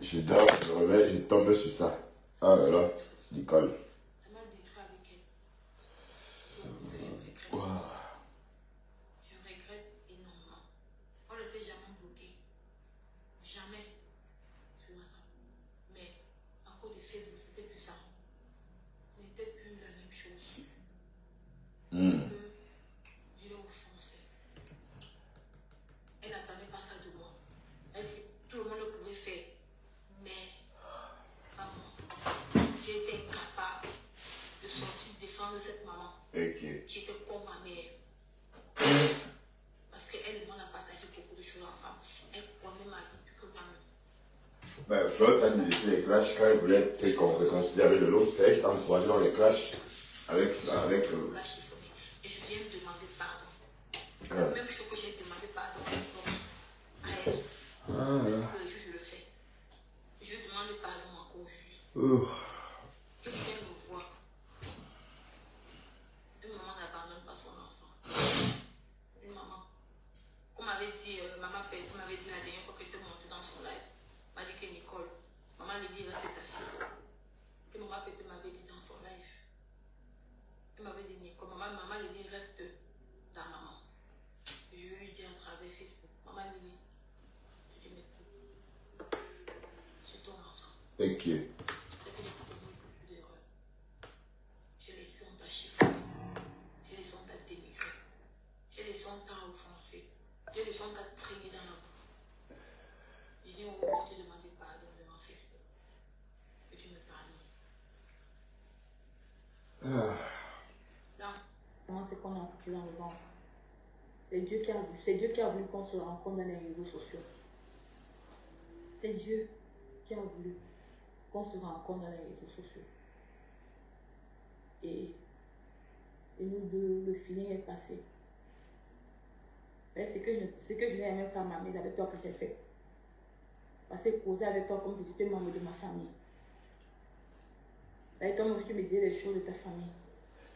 Je dors, je me réveille, je tombe sur ça. Ah là là, Nicole. Ça m'a détruit avec elle. Wow. Je regrette énormément. On ne s'est jamais bloqué. Jamais sur WhatsApp. Mais à cause de Facebook, c'était plus ça. Ce n'était plus la même chose. Parce que je l'ai offensée. Elle n'attendait pas ça de moi. Tout le monde le pouvait faire. Mais pas moi. J'ai été incapable de sortir défendre cette maman. Ok. Qui était comme ma mère. Parce qu'elle et moi, on a partagé beaucoup de choses ensemble. Elle connaît ma vie plus que moi-même. Ben, Flo, t'as laissé les clashs quand elle voulait se réconcilier avec le lot. C'est elle qui t'a encouragé dans les clashs avec Là, j'ai sonné. Et je viens de demander pardon. La même chose que j'ai demandé pardon à elle. Le juge le fait. Je demande pardon encore au juge. Que si elle me voit, une maman n'abandonne pas son enfant. Une maman. Comme m'avait dit, maman Pelle, comme m'avait dit la dernière fois que tu étais montée dans son live, m'a dit que Nicole, maman lui dit, là c'est ta fille. Que maman Pépé m'avait dit dans son live. Elle m'avait dit, Nicole, maman lui dit, reste ta maman. Je lui dis à travers Facebook, maman lui dit, tu m'écoutes. C'est ton enfant. Ok. C'est que j'ai commis beaucoup d'erreurs. J'ai laissé on t'a chiffonné. J'ai laissé on t'a dénigré. J'ai laissé on t'a offensé. J'ai laissé on t'a traîné dans la boue. Je viens aujourd'hui te demander pardon devant Facebook. Que tu me pardonnes. Là, c'est qu'on a pris dans le ventre. C'est Dieu qui a voulu qu'on se rencontre dans les réseaux sociaux. C'est Dieu qui a voulu qu'on se rencontre dans les réseaux sociaux. Et nous deux, le feeling est passé. C'est que je n'ai même pas m'amener avec toi que j'ai fait. Parce que causer avec toi comme si tu étais membre de ma famille. Et toi aussi, tu me disais les choses de ta famille.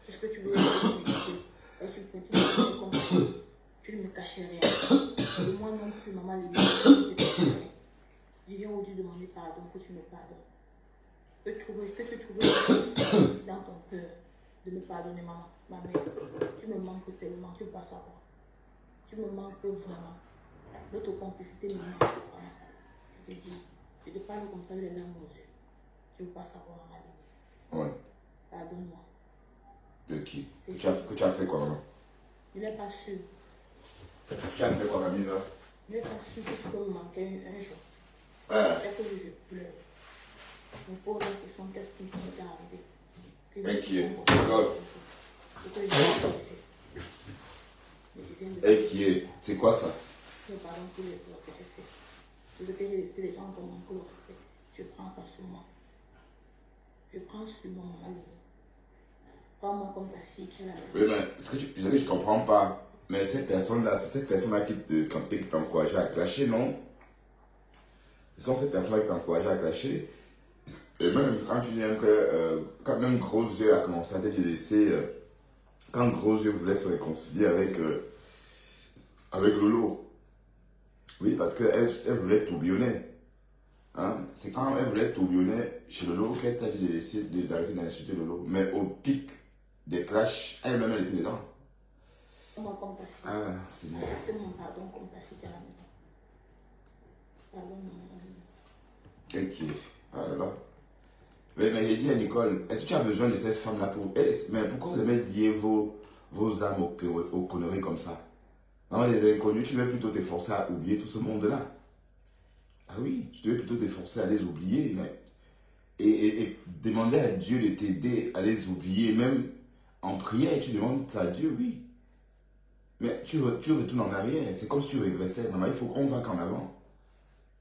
Tout ce que tu voulais me dire. Et tu continues comme ça. Tu ne me cachais rien. Et moi non plus, maman, les gens, je viens aujourd'hui demander pardon, que tu me pardonnes. Que tu trouves dans ton cœur de me pardonner, maman, ma mère. Tu me manques tellement, tu ne peux pas savoir. Tu me manques vraiment. Notre complicité me manque vraiment. Je te dis, je te parle comme ça, les larmes aux yeux. Tu ne peux pas savoir, ma vie. Ouais. Pardonne-moi. De qui? Que tu as fait quoi, maman? Je n'ai pas su. Tu as fait quoi, mamie, là? Je n'ai pas su que tu peux me manquer un jour. Ah. Dès que je pleure. Je me pose la question, qu'est-ce qui m'est arrivé? Et qui est? Nicole. Et qui est? C'est quoi ça? Je pardonne tous les erreurs que j'ai fait. Tout ce que j'ai laissé les gens comme un coup, je prends ça sur moi. Je prends sur moi, maman. Prends-moi comme ta fille qui est la maison. Oui, mais ce que je comprends pas. Mais cette personne-là, c'est cette personne-là qui t'a encouragé à clasher, non? Ce sont ces personnes-là qui t'ont encouragé à clasher. Et même quand tu viens que, quand même Gros Yeux a commencé à te laisser, quand Gros Yeux voulait se réconcilier avec Lolo. Oui, parce qu'elle voulait tourbillonner. Hein? C'est quand elle voulait tourbillonner chez Lolo qu'elle t'a dit d'arrêter d'insulter Lolo. Mais au pic des clashs, elle-même, elle était dedans. Moi comme ta fille. Ah, c'est bien. Fais mon pardon comme ta fille qui est à la maison. Pardon, maman. Ok. Ah là là. Mais j'ai dit à Nicole, est-ce que tu as besoin de cette femme-là pour... Mais pourquoi vous aimez lier vos âmes aux conneries comme ça? Dans les inconnus, tu devais plutôt t'efforcer à oublier tout ce monde-là. Ah oui, tu devais plutôt t'efforcer à les oublier. Mais... Et demander à Dieu de t'aider à les oublier. Même en prière, tu demandes ça à Dieu, oui. Mais tu retournes en arrière. C'est comme si tu régressais. Maman, il faut qu'on va qu'en avant.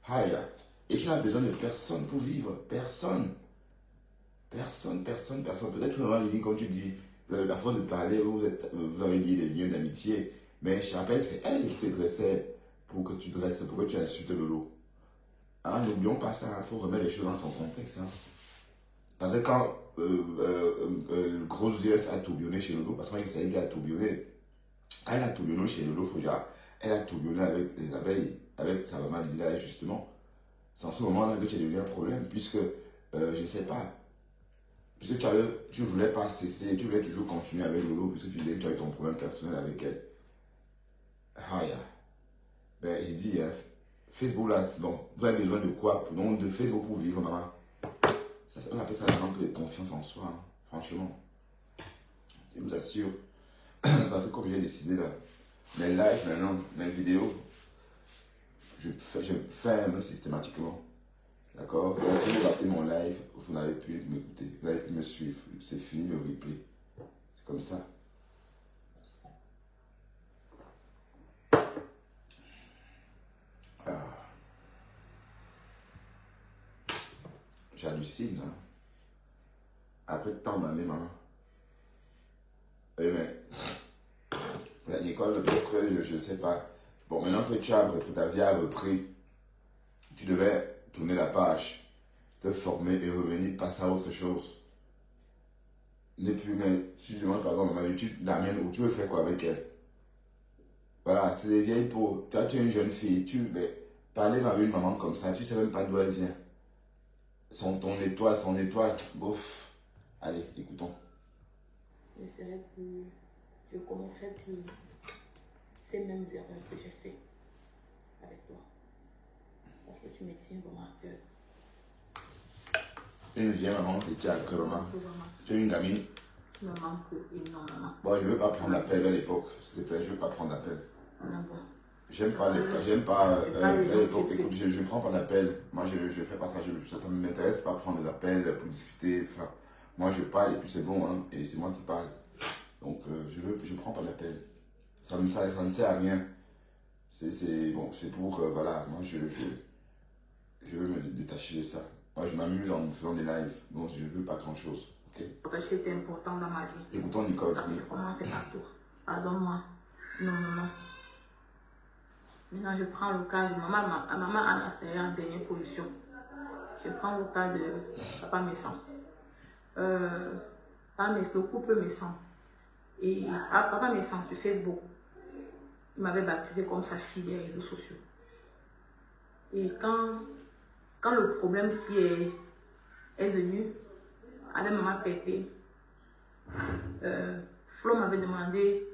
Aïe. Et tu n'as besoin de personne pour vivre. Personne. Personne. Peut-être que maman dit, comme tu dis, la force de parler, vous avez lié des liens d'amitié. Mais je rappelle que c'est elle qui te dressait pour que tu insultes Lolo. Hein, n'oublions pas ça, il faut remettre les choses dans son contexte. Hein. Parce que quand le Gros Yeux a tourbillonné chez Lolo, parce que c'est elle qui a tourbillonné. Quand elle a tourbillonné chez Lolo Foja, elle a tourbillonné avec les abeilles, avec sa maman Lila, justement. C'est en ce moment-là que tu es devenu un problème, puisque, je ne sais pas, puisque tu ne voulais pas cesser, tu voulais toujours continuer avec Lolo, puisque tu disais que tu avais ton problème personnel avec elle. Ah, yeah. Ben, il dit, hein, Facebook, là, bon, vous avez besoin de quoi? Donc, de Facebook pour vivre, maman. Ça, on appelle ça la manque de confiance en soi, hein, franchement. Je vous assure. Parce que comme j'ai décidé, là, mes lives maintenant, mes vidéos, je fais un peu systématiquement. D'accord? Donc, si vous ratez mon live, vous n'avez plus m'écouter, vous n'avez plus me suivre. C'est fini le replay. C'est comme ça. Ah. J'hallucine. Hein? Après tant d'années, maman. Oui, mais Nicole, peut-être, je ne sais pas. Bon, maintenant que tu as repris, ta vie a repris, tu devais tourner la page, te former et revenir, passer à autre chose. N'est plus, mais tu demandes par exemple, maman, tu l'amènes où tu veux faire quoi avec elle? Voilà, c'est des vieilles peaux. Toi, tu es une jeune fille, mais parler avec une maman comme ça, tu ne sais même pas d'où elle vient. Son étoile, bof. Allez, écoutons. Je commettrai plus ces mêmes erreurs que j'ai fait avec toi. Parce que tu me tiens vraiment à cœur. Une vieille maman qui tient à cœur, maman. Tu es une gamine. Tu me manques énormément. Bon, je ne veux pas prendre l'appel à l'époque, s'il te plaît, je ne veux pas prendre l'appel. J'aime pas à l'époque, écoute, je ne prends pas d'appel. Moi, je ne fais pas ça, ça ne m'intéresse pas prendre des appels pour discuter. Enfin, moi, je parle et puis c'est bon, hein, et c'est moi qui parle. Donc, je ne prends pas d'appel. Ça ne sert à rien. C'est pour, voilà, moi, je veux me détacher de ça. Moi, je m'amuse en faisant des lives, donc je ne veux pas grand-chose. Okay? C'était important dans ma vie. Écoutons Nicole. Comment c'est partout? Pardonne-moi. Non. Maintenant, je prends le cas de maman Anna Serré en dernière position. Je prends le cas de Papa Messan. Le couple Messan. Et Papa Messan sur Facebook, il m'avait baptisé comme sa fille des réseaux sociaux. Et quand le problème si est venu, avec maman Pépé, Flo m'avait demandé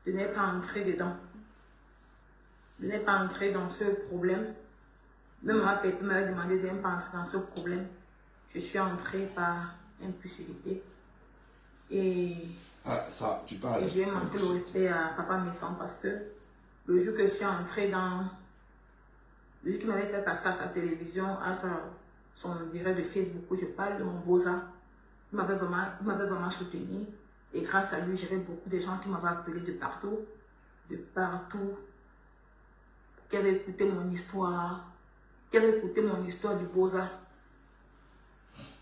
de ne pas entrer dedans. De ne pas entrer dans ce problème. Même maman Pépé m'avait demandé de ne pas entrer dans ce problème. Je suis entrée par impulsivité. Et j'ai manqué le respect à Papa Messan parce que le jour que je suis entrée dans... Le jour qu'il m'avait fait passer à sa télévision, à son direct de Facebook où je parle de mon beau-ça, il m'avait vraiment soutenu. Et grâce à lui, j'avais beaucoup de gens qui m'avaient appelé de partout, qui avaient écouté mon histoire, du beau-ça.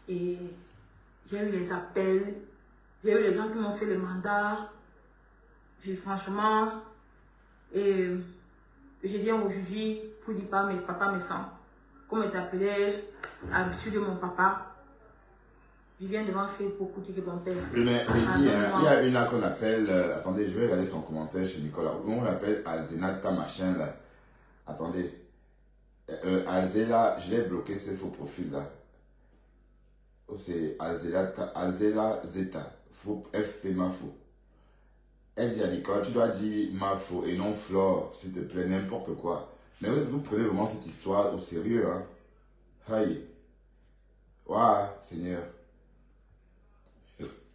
Et j'ai eu les appels, j'ai eu les gens qui m'ont fait le mandat. Franchement, et j'ai dit au juge pour dire pas mes papas me sentent. Comme il t'appelait à l'habitude de mon papa, je viens devant Facebook pour dire que mon père. Mais il y a une là qu'on appelle, attendez, je vais regarder son commentaire chez Nicolas. On l'appelle Azenata machin là. Attendez, Azela, je l'ai bloqué ce faux profil là. Oh, c'est Azela Zeta, faux FP Mafo. Elle dit à Nicole, tu dois dire Mafo et non Flore, s'il te plaît, n'importe quoi. Mais vous prenez vraiment cette histoire au sérieux, hein. Aïe. Waouh, Seigneur.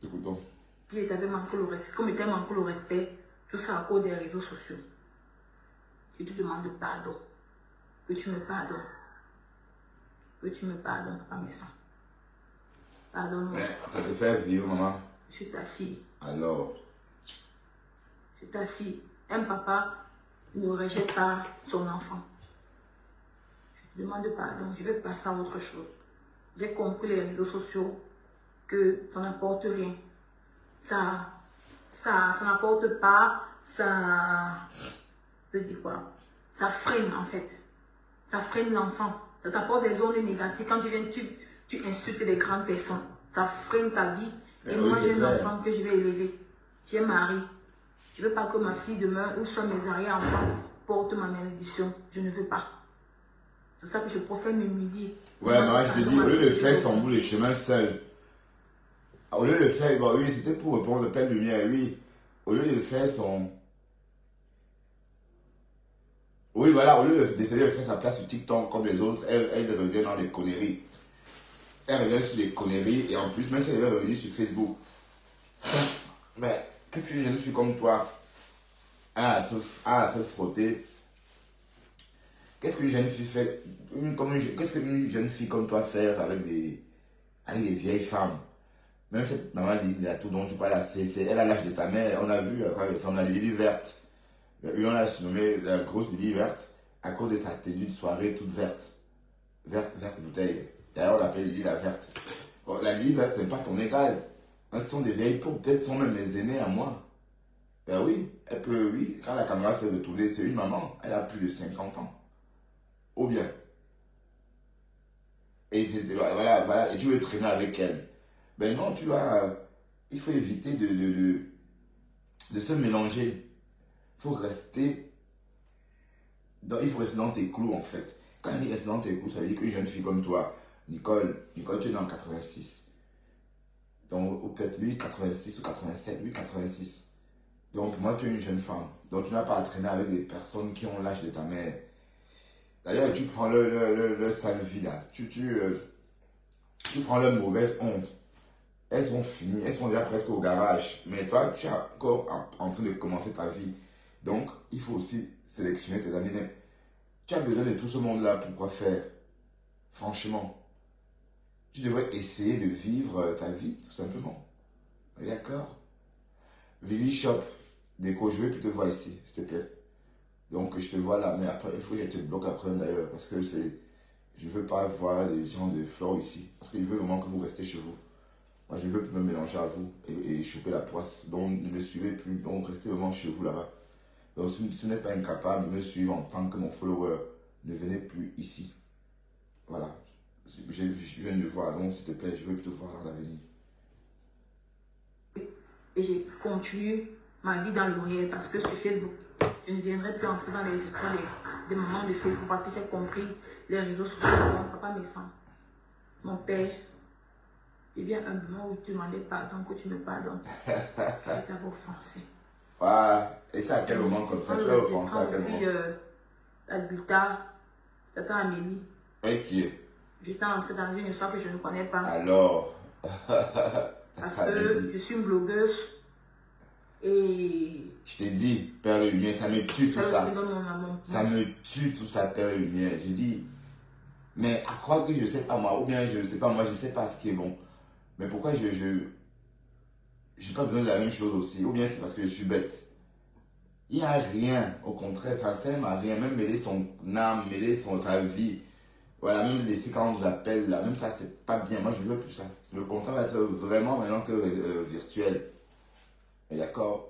Écoutons. Si t'avais manqué le respect, comme il t'a manqué le respect, tout ça à cause des réseaux sociaux. Je te demande pardon. Que tu me pardonnes. Que tu me pardonnes, Papa Messan. Pardonne-moi. Ça te fait vivre, maman. Je suis ta fille. Alors. Je suis ta fille. Un papa ne rejette pas son enfant. Je te demande pardon. Je vais passer à autre chose. J'ai compris les réseaux sociaux que ça n'apporte rien. Ça n'apporte pas, je dis quoi? Ça freine en fait. Ça freine l'enfant. Ça t'apporte des ondes négatives. Quand tu viens, tu insultes les grandes personnes. Ça freine ta vie. Et moi, j'ai un enfant que je vais élever. J'ai un mari. Je ne veux pas que ma fille demain ou soit mes arrière-enfants portent ma malédiction. Je ne veux pas. C'est ça que je préfère m'humilier. Ouais, moi je te dis, au lieu de faire son bout de chemin seul, au lieu de faire, bon oui, c'était pour répondre le Père Lumière, oui. Au lieu de faire son... Oui, voilà, au lieu d'essayer de faire sa place sur TikTok comme les autres, elle revient dans les conneries. Elle revient sur les conneries et en plus, même si elle est revenue sur Facebook. Mais, qu'est-ce qu'une jeune fille comme toi a à se frotter? Qu'est-ce qu'une jeune fille fait? Qu'est-ce qu'une jeune fille comme toi fait avec des vieilles femmes? Même cette maman tout dont tu parles, elle a l'âge de ta mère. On a vu, on a les lilies vertes. On l'a surnommée la grosse lily verte à cause de sa tenue de soirée toute verte. Verte bouteille. D'ailleurs, on l'appelle Lily la verte. Bon, la Lily verte, ce n'est pas ton égal. Ce sont des vieilles peaux, peut-être sont même mes aînés à moi. Ben oui, elle peut, oui, quand la caméra s'est retournée, c'est une maman, elle a plus de 50 ans. Ou bien. Et voilà, et tu veux traîner avec elle. Ben non, il faut éviter de se mélanger. Il faut rester dans tes clous en fait. Quand il reste dans tes clous, ça veut dire qu'une jeune fille comme toi, Nicole, tu es dans 86. Donc, ou peut-être lui 86 ou 87, lui 86. Donc, pour moi, tu es une jeune femme. Donc, tu n'as pas à traîner avec des personnes qui ont l'âge de ta mère. D'ailleurs, tu prends le sale vie là. Tu prends leur mauvaise honte. Elles sont finies, elles sont déjà presque au garage. Mais toi, tu es encore en train de commencer ta vie. Donc, il faut aussi sélectionner tes amis. Mais tu as besoin de tout ce monde-là pour quoi faire? Franchement. Tu devrais essayer de vivre ta vie, tout simplement. D'accord? Vivi Shop, Déco, je vais plus te voir ici, s'il te plaît. Donc, je te vois là, mais après, il faut que je te bloque après d'ailleurs, parce que je ne veux pas voir les gens de Flore ici, parce que je veux vraiment que vous restez chez vous. Moi, je ne veux plus me mélanger à vous et choper la poisse. Donc, ne me suivez plus, donc restez vraiment chez vous là-bas. Donc, si vous n'êtes pas incapable de me suivre en tant que mon follower, ne venez plus ici. Voilà. Je viens de le voir, donc s'il te plaît, je veux te voir à l'avenir. Et j'ai continué ma vie dans le réel parce que sur Facebook, je ne viendrai plus entrer dans les histoires des moments de Facebook parce que j'ai compris les réseaux sociaux. Mon papa me sent. Mon père, il vient un moment où tu demandais pardon, que tu me pardonnes. Je t'avais offensé. Ah, et c'est à quel moment comme ça? Tu l'as offensé à quel moment? L'Albulta, c'était Amélie. Et qui est? J'étais entrée dans une histoire que je ne connais pas. Alors? Parce que je suis une blogueuse et... Je t'ai dit, Père de Lumière, ça me tue tout ça. Ça me tue tout ça, Père de Lumière. J'ai dit, mais à croire que je ne sais pas moi, ou bien je ne sais pas moi, je ne sais pas ce qui est bon. Mais pourquoi je n'ai pas besoin de la même chose aussi? Ou bien c'est parce que je suis bête. Il n'y a rien, au contraire, ça ne sert à rien. Même mêler son âme, mêler sa vie. Voilà, même laisser quand on vous appelle là, même ça, c'est pas bien. Moi, je ne veux plus ça. Le contrat va être vraiment maintenant que virtuel. Et d'accord?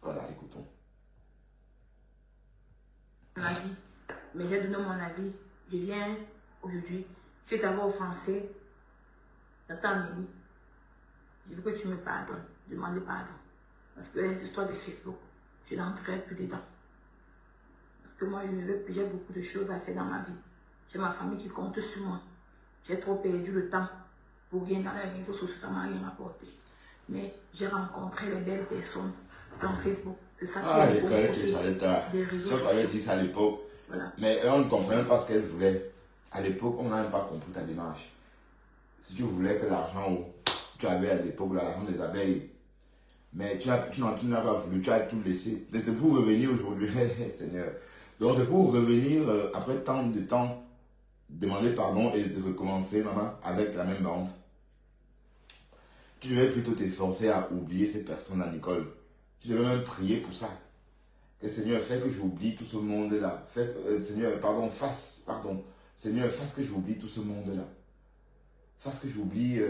Voilà, écoutons. Mon avis. Mais j'ai donné mon avis. Je viens aujourd'hui. Si tu t'avais offensé, j'attends Amélie. Je veux que tu me pardonnes. Demande pardon. Parce que les histoires de Facebook, je n'entrerai plus dedans. Parce que moi, je ne veux plus. J'ai beaucoup de choses à faire dans ma vie. J'ai ma famille qui compte sur moi. J'ai trop perdu le temps pour rien dans les réseaux sociaux, ça m'a rien apporté. Mais j'ai rencontré les belles personnes dans Facebook. C'est ça qui est des réseaux sociaux. J'avais dit ça à l'époque. Voilà. Mais on ne comprenait pas ce qu'elle voulait. À l'époque, on n'a même pas compris ta démarche. Si tu voulais que l'argent, tu avais à l'époque l'argent des abeilles, mais tu n'as pas voulu, tu as tout laissé. C'est pour revenir aujourd'hui, Seigneur. Donc c'est pour revenir après tant de temps, demander pardon et de recommencer, maman, avec la même bande. Tu devais plutôt t'efforcer à oublier ces personnes-là, Nicole. Tu devais même prier pour ça. Que Seigneur, fais que j'oublie tout ce monde-là. Seigneur, Seigneur, fasse que j'oublie tout ce monde-là. Fasse que j'oublie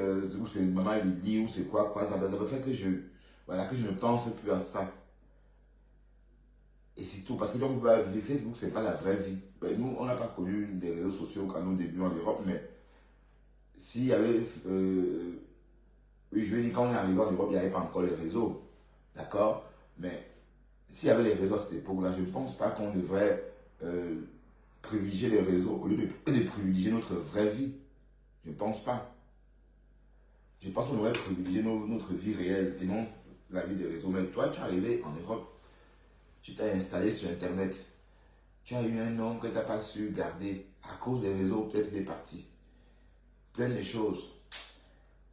où c'est maman Lily, où c'est quoi, ça va faire que je ne pense plus à ça. Et c'est tout. Parce que donc, Facebook, c'est pas la vraie vie. Ben, nous, on n'a pas connu des réseaux sociaux quand nos débuts en Europe, mais s'il y avait... oui, je veux dire, quand on est arrivé en Europe, il n'y avait pas encore les réseaux. D'accord? Mais s'il y avait les réseaux à cette époque-là, je ne pense pas qu'on devrait privilégier les réseaux au lieu de privilégier notre vraie vie. Je ne pense pas. Je pense qu'on devrait privilégier notre vie réelle et non la vie des réseaux. Mais toi, tu es arrivé en Europe, tu t'es installé sur Internet. Tu as eu un nom que tu n'as pas su garder à cause des réseaux, peut-être des partis. Plein de choses.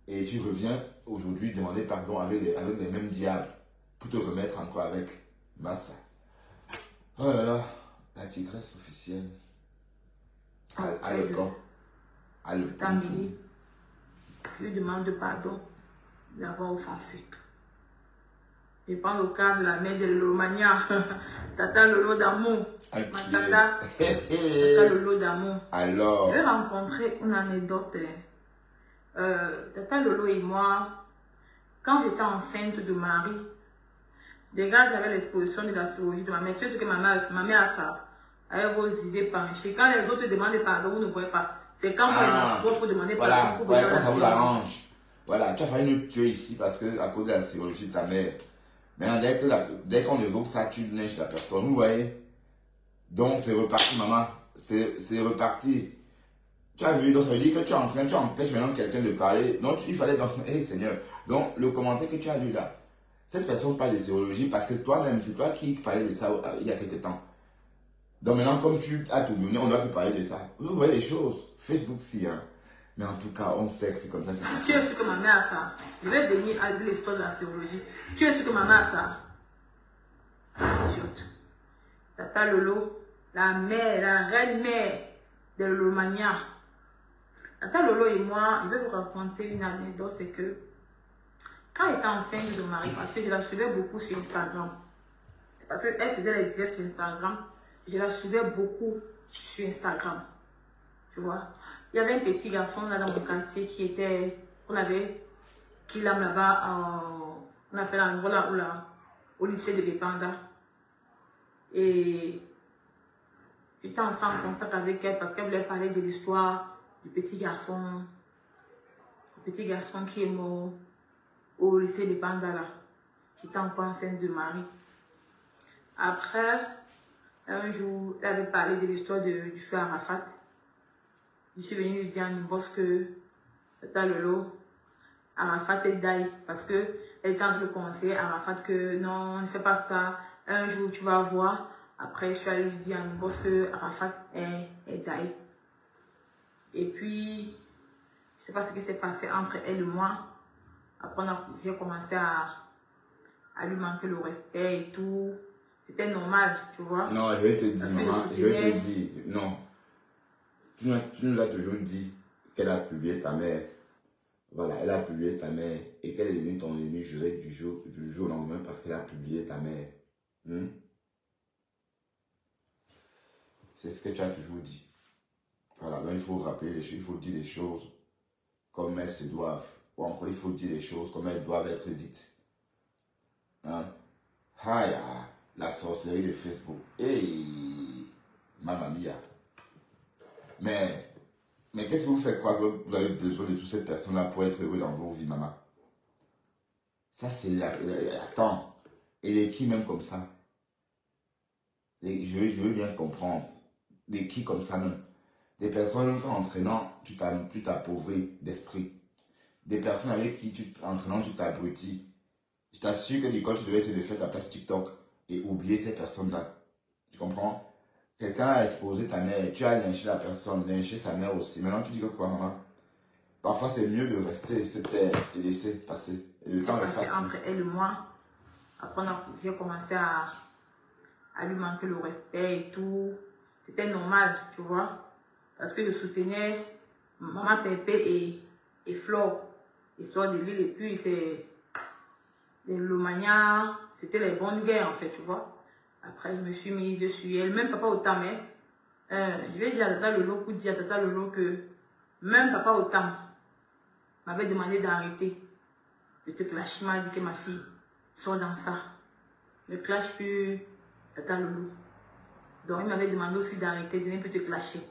Et tu reviens aujourd'hui demander pardon avec les mêmes diables pour te remettre encore avec Massa. Oh là là, la tigresse officielle. A le corps. A le corps. Je lui demande pardon d'avoir offensé. Je prends le cas de la mère de Lomania, Tata Lolo d'amour. Tata Lolo d'amour. Alors. Je vais rencontrer une anecdote. Tata Lolo et moi, quand j'étais enceinte de Marie, déjà j'avais l'exposition de la chirurgie de ma mère. Tu sais ce que ma mère a ça, avec vos idées penchées. Quand les autres demandent pardon, vous ne voyez pas. C'est quand vous êtes pour demander pardon. Voilà, quand ça vous arrange. Voilà, tu as failli nous tuer ici parce que à cause de la chirurgie de ta mère. Maintenant, dès qu'on évoque ça, tu neiges la personne. Vous voyez? Donc, c'est reparti, maman. C'est reparti. Tu as vu? Donc, ça veut dire que tu empêches maintenant quelqu'un de parler. Donc, il fallait... Hey, Seigneur. Donc, le commentaire que tu as lu là, cette personne parle de sérologie parce que toi-même, c'est toi qui parlais de ça il y a quelque temps. Donc, maintenant, comme tu as tout donné, on doit plus parler de ça. Vous voyez les choses. Facebook, si, hein. Mais en tout cas, on sait que c'est comme ça. Tu sais ce que ma mère a ça. Je vais venir à l'histoire de la sérologie. Tu sais ce que ma mère a ça. Tata Lolo, la mère, la reine-mère de Lomania. Tata Lolo et moi, je vais vous raconter une anecdote, c'est que quand j'étais enceinte de Marie, parce que je la suivais beaucoup sur Instagram, parce qu'elle faisait les directs sur Instagram, je la suivais beaucoup sur Instagram. Tu vois? Il y avait un petit garçon là dans mon quartier qui l'aime là-bas, on appelle l'endroit là, au lycée de Bépanda. Et j'étais entrée en contact avec elle parce qu'elle voulait parler de l'histoire du petit garçon qui est mort au lycée de Bépanda là. J'étais encore enceinte de Marie. Après, un jour, elle avait parlé de l'histoire du feu Arafat. Je suis venue lui dire en inbox que Tata Lolo, Arafat est d'ail parce que elle était en train de conseiller à Arafat que non, ne fais pas ça, un jour tu vas voir. Après, je suis allée lui dire en inbox que Arafat est d'ail. Et puis, je ne sais pas ce qui s'est passé entre elle et moi. Après, j'ai commencé à lui manquer le respect et tout. C'était normal, tu vois. Non, je vais te dire, maman, je vais te dire, non. Tu nous as toujours dit qu'elle a publié ta mère. Voilà, elle a publié ta mère et qu'elle est devenue ton ennemi juré du jour au lendemain parce qu'elle a publié ta mère. C'est ce que tu as toujours dit. Voilà, donc il faut rappeler les choses, il faut dire les choses comme elles se doivent. Ou encore, il faut dire les choses comme elles doivent être dites. Hein? La sorcellerie de Facebook. Hey, mamma mia. Mais qu'est-ce que vous faites croire que vous avez besoin de toutes ces personnes-là pour être heureux dans vos vies, maman? Ça, c'est... Attends. Et les qui même comme ça? Je veux bien comprendre. Les qui comme ça même? Des personnes en entraînant, tu t'appauvris d'esprit. Des personnes avec qui, entraînant, tu t'abrutis. Je t'assure que Nicole, tu devais essayer de faire ta place TikTok et oublier ces personnes-là. Tu comprends? Quelqu'un a exposé ta mère, tu as lynché la personne, lynché sa mère aussi. Maintenant, tu dis que quoi, maman? Parfois, c'est mieux de rester, se taire et laisser passer. Et le temps efface tout. Entre elle et moi, après, j'ai commencé à lui manquer le respect et tout. C'était normal, tu vois. Parce que je soutenais Maman Pépé et Flore. Et Flore de l'île, et puis c'est les Lomania, c'était les bonnes guerres, en fait, tu vois. Après, je me suis mise sur elle, même papa Otam, je vais dire à Tata Lolo pour dire à Tata Lolo que même papa Otam m'avait demandé d'arrêter de te clasher. Il m'a dit que ma fille sort dans ça. Ne clash plus Tata Lolo. Donc, il m'avait demandé aussi d'arrêter de ne plus te clasher.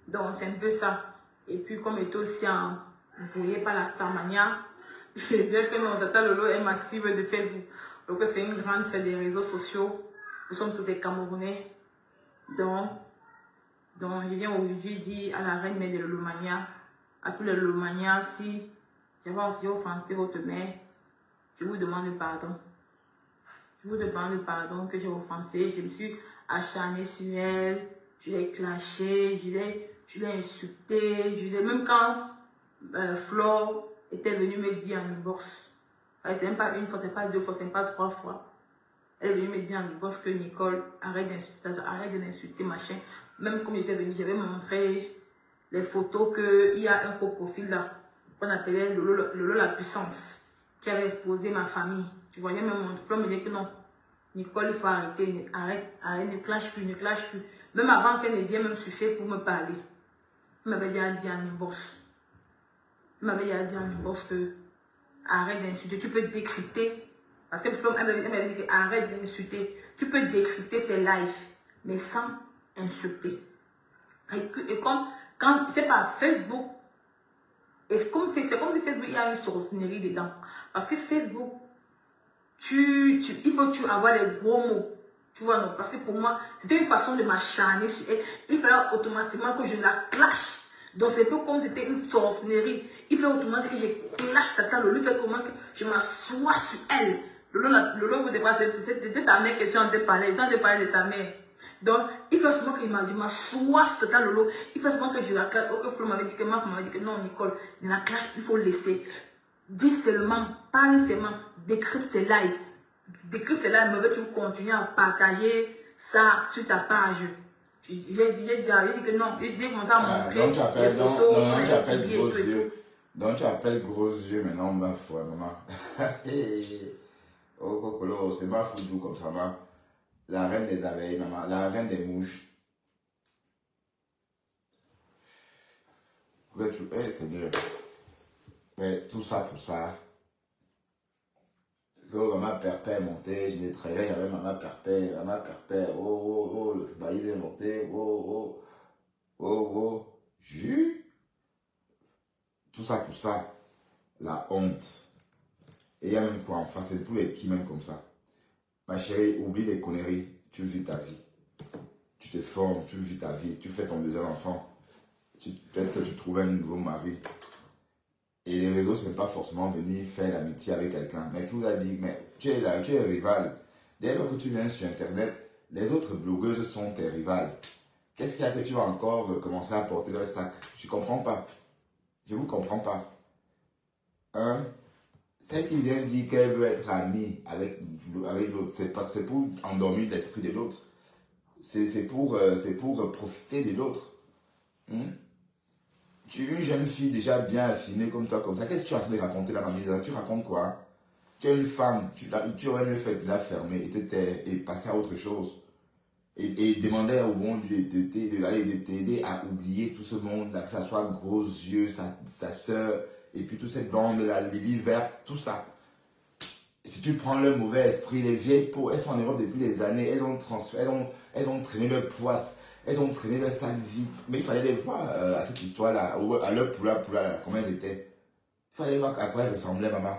Donc, c'est un peu ça. Et puis, comme il était aussi embrouillé par la Starmania, je vais dire que non, Tata Lolo est ma cible de Facebook. Donc, c'est une grande sur des réseaux sociaux. Nous sommes tous des Camerounais. Donc, Donc, je viens aujourd'hui dire à la reine mère de Lolomania, à tous les Lolomanias, si j'avais aussi offensé votre mère, je vous demande pardon. Je vous demande pardon que j'ai offensé. Je me suis acharnée sur elle, je l'ai clashée, je l'ai insultée, même quand Flore était venue me dire en inbox, c'est même pas une fois, c'est pas deux fois, c'est pas trois fois. Elle est venue me dire en inbox que Nicole, arrête de l'insulter, machin. Même comme j'étais venue, j'avais montré les photos qu'il y a un faux profil là, qu'on appelait Lolo la puissance, qui avait exposé ma famille. Tu voyais même mon diplôme, me dit que non, Nicole, il faut arrêter, arrête, ne clash plus, ne clash plus. Même avant qu'elle ne vienne même sur Facebook me parler, elle m'avait déjà dit en inbox. Elle m'avait déjà dit en inbox que arrête d'insulter, tu peux décrypter. Parce que elle m'avait dit arrête d'insulter. Tu peux décrypter ses lives, mais sans insulter. Et quand c'est pas Facebook, c'est comme si Facebook, il y a une sorcellerie dedans. Parce que Facebook, il faut que tu avoir les gros mots. Tu vois, non? Parce que pour moi, c'était une façon de m'acharner sur elle. Il fallait automatiquement que je la clash. Donc c'est peu comme c'était une sorcellerie. Il fait automatiquement que je clash Tata Lolo. Il fait comment que je m'assois sur elle. Lolo, vous dépassez, c'était ta mère que je suis en train de parler. Quand je parlais de ta mère. Donc, il fait seulement qu'il m'a dit, m'assois sur Tata Lolo. Il fait seulement que je la clash. Ok, Flo m'avait dit que ma femme m'avait dit que non, Nicole, de la clash, il faut laisser. Dis seulement, parle seulement, décrypte tes lives. Décrypte tes lives, mais veux-tu continuer à partager ça sur ta page? J'ai dit que non, j'ai commencé à montrer donc tu appelles, les photos. tu appelles gros yeux. Donc tu appelles gros yeux maintenant, ma foi, maman. Oh, Cocolo, c'est ma foudou comme ça, maman. La reine des abeilles, maman. La reine des mouches. Eh, Seigneur. Mais tout ça pour ça. Quand maman Perpère est montée, je n'ai travaillé, j'avais maman Perpère, le tribalisme est monté, jus. Tout ça pour ça. La honte. Et il y a même quoi en face, c'est pour les qui même comme ça. Ma chérie, oublie les conneries, tu vis ta vie. Tu te formes, tu vis ta vie, tu fais ton deuxième enfant. Peut-être tu trouves un nouveau mari. Et les réseaux, ce n'est pas forcément venir faire l'amitié avec quelqu'un. Mais qui vous a dit, mais tu es là, tu es rival. Dès lors que tu viens sur Internet, les autres blogueuses sont tes rivales. Qu'est-ce qu'il y a que tu vas encore commencer à porter leur sac? Je ne comprends pas. Je ne vous comprends pas. Hein? Celle qui vient dire qu'elle veut être amie avec l'autre, c'est pour endormir l'esprit de l'autre. C'est pour profiter de l'autre. Tu es une jeune fille déjà bien affinée comme toi, comme ça. Qu'est-ce que tu as en train de raconter la mamie? Tu racontes quoi? Tu es une femme, tu aurais mieux fait de la fermer et passer à autre chose. Et demander au bon Dieu de t'aider à oublier tout ce monde-là, que ça soit gros yeux, sa soeur, et puis toute cette bande-là, Lily verte, tout ça. Si tu prends le mauvais esprit, les vieilles peaux, elles sont en Europe depuis des années, elles ont traîné leur poisse, elles ont traîné leur sale vie. Mais il fallait les voir à cette histoire-là, à leur poula, comment elles étaient. Il fallait voir à quoi elles ressemblaient, maman.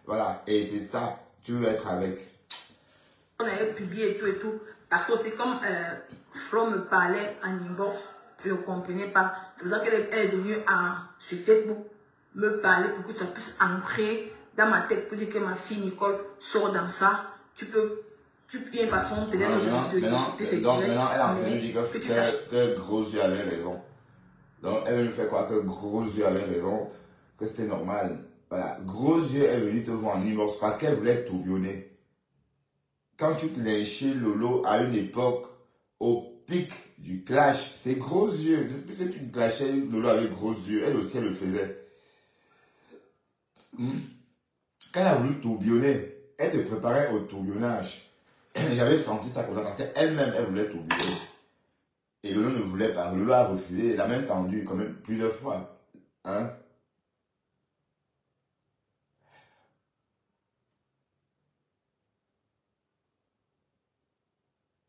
Voilà, et c'est ça, tu veux être avec. On avait publié et tout. Parce que c'est comme Flo me parlait en inbox, je ne comprenais pas. C'est pour ça qu'elle est venue sur Facebook me parler pour que ça puisse entrer dans ma tête pour dire que ma fille Nicole sort dans ça. Il y a une façon peut-être de donc maintenant, elle est en train de dire que Gros Yeux avait raison. Donc elle veut nous faire croire que Gros Yeux avait raison, que c'était normal. Voilà, Gros Yeux est venu te voir en inbox parce qu'elle voulait tourbillonner. Quand tu te lynchais Lolo à une époque, au pic du clash, c'est Gros Yeux. Depuis que tu clashais Lolo avec Gros Yeux, elle aussi elle le faisait. Quand elle a voulu tourbillonner, elle te préparait au tourbillonnage. J'avais senti ça comme ça parce qu'elle-même, elle voulait tourbillonner. Et Lolo ne voulait pas. Lolo a refusé. Elle a même tendu quand même plusieurs fois. Hein?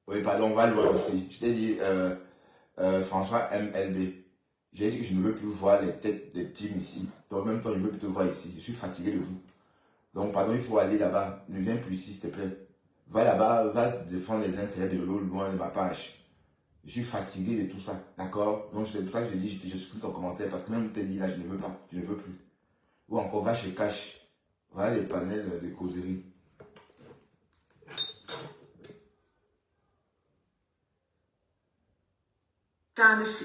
Oui, pardon, on va le voir aussi. Je t'ai dit, François MLB. J'ai dit que je ne veux plus voir les têtes des teams ici. Donc, en même temps, je ne veux plus te voir ici. Je suis fatigué de vous. Donc, pardon, il faut aller là-bas. Ne viens plus ici, s'il te plaît. Va là-bas, va défendre les intérêts de Lolo loin de ma page. Je suis fatigué de tout ça, d'accord? Donc c'est pour ça que je dis, je supprime ton commentaire, parce que même tu te dis là, je ne veux pas, je ne veux plus. Ou encore, va chez Cash. Voilà les panels de causerie.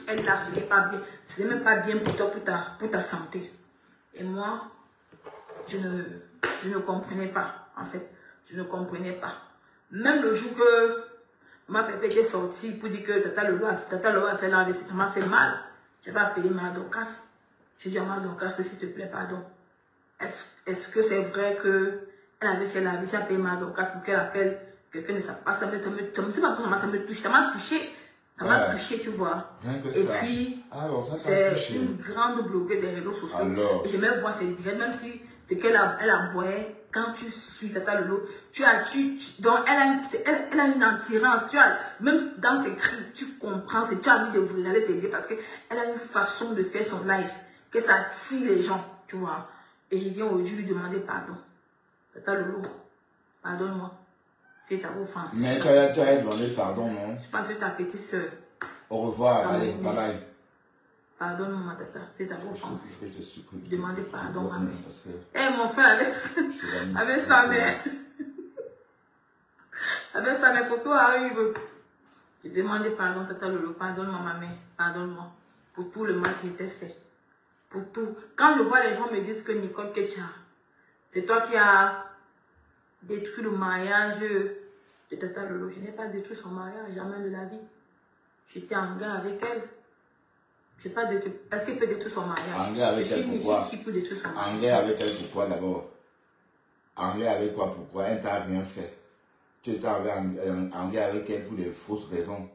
Elle là, ce n'est pas bien. Ce n'est même pas bien pour toi, pour ta santé. Et moi, je ne comprenais pas, en fait. Je ne comprenais pas. Même le jour que ma pépé était sortie pour dire que Tata Lolo a fait l'investissement, ça m'a fait mal. Je vais appeler ma Doncas. Je dis à ma Doncas, s'il te plaît, pardon. Est-ce que c'est vrai qu'elle avait fait l'investissement, appeler ma Doncas pour qu'elle appelle quelqu'un ne sait pas, ça me touche, ça m'a touché. Ça m'a touché, tu vois. Et ça. puis, c'est une grande bloquée des réseaux sociaux. Alors. Et je même vois ses directs, même si c'est qu'elle aboyait. Quand tu suis Tata Lolo, donc elle a une attirance. Même dans ses cris, tu comprends, tu as envie de vous regarder ses yeux parce qu'elle a une façon de faire son live, que ça attire les gens, tu vois. Et il vient aujourd'hui lui demander pardon. Tata Lolo, pardonne-moi. C'est ta offense. Mais tu as demandé pardon, non? Je pense que ta petite soeur. Au revoir, allez, bye bye. Pardonne-moi, tata, c'est ta offense. Je te supplie. Demandez pardon à mère. Parce que... Eh, mon frère, avec sa mère. Avec sa mère, pour toi arrive. Je demandais pardon, tata Lolo, pardonne-moi, ma mère, pardonne-moi. Pour tout le mal qui était fait. Pour tout. Quand je vois les gens me dire que Nicole Ketcha, c'est toi qui as détruit le mariage de tata Lolo. Je n'ai pas détruit son mariage, jamais de la vie. J'étais en gars avec elle. Je n'ai pas détruit. Est-ce qu'elle peut détruire son mariage? En guerre avec elle, pourquoi? Qui peut détruire son mariage? En guerre avec elle, pourquoi d'abord? En guerre avec quoi? Pourquoi? Elle t'a rien fait. Tu étais en guerre avec elle pour des fausses raisons.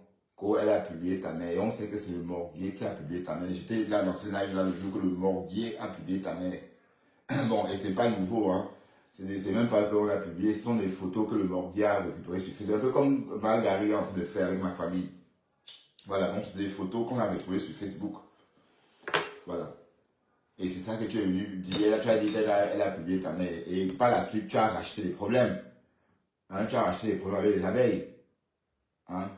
Elle a publié ta mère. Et on sait que c'est le morguier qui a publié ta mère. J'étais là dans ce live là le jour que le morguier a publié ta mère. Bon, et c'est pas nouveau, hein. C'est même pas qu'on l'a publié. Ce sont des photos que le morguier a récupérées sur Facebook. Un peu comme Marguerite est en train de faire avec ma famille. Voilà, donc c'est des photos qu'on a retrouvées sur Facebook. Voilà. Et c'est ça que tu es venu dire. Tu as dit qu'elle a publié ta mère. Et par la suite, tu as racheté des problèmes. Hein, tu as racheté des problèmes avec les abeilles. Hein?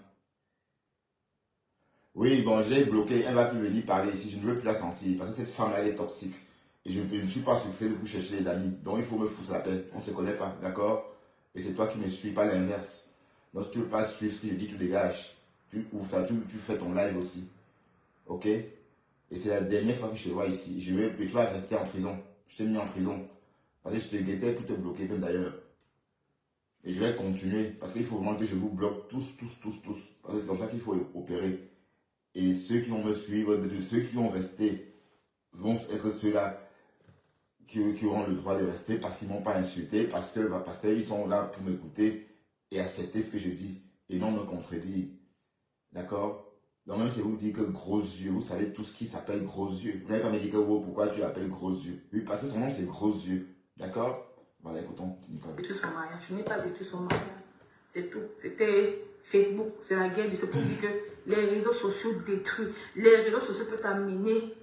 Oui, bon, je l'ai bloquée. Elle ne va plus venir parler ici. Je ne veux plus la sentir. Parce que cette femme, elle est toxique. Et je ne suis pas sur Facebook pour chercher les amis. Donc, il faut me foutre la paix. On ne se connaît pas. D'accord? Et c'est toi qui me suis, pas l'inverse. Donc, si tu ne veux pas suivre ce que je dis, tu dégages. Tu ouvres tu fais ton live aussi. Ok? Et c'est la dernière fois que je te vois ici. Et tu vas rester en prison. Je t'ai mis en prison. Parce que je te guettais pour te bloquer, même d'ailleurs. Et je vais continuer. Parce qu'il faut vraiment que je vous bloque tous. Parce que c'est comme ça qu'il faut opérer. Et ceux qui vont me suivre, ceux qui vont rester, vont être ceux-là qui auront le droit de rester parce qu'ils ne m'ont pas insulté, parce qu'ils sont là pour m'écouter et accepter ce que je dis et non me contredire. D'accord? Donc même si vous dites que gros yeux, vous savez tout ce qui s'appelle gros yeux. Vous n'avez pas me dit que oh, pourquoi tu l'appelles gros yeux. Oui, parce que son nom c'est gros yeux. D'accord? Voilà, écoutons, Nicole. Détruire son mariage. Je n'ai pas détruit son mariage. C'est tout. C'était Facebook. C'est la guerre. C'est pour dire que les réseaux sociaux détruisent. Les réseaux sociaux peuvent t'amener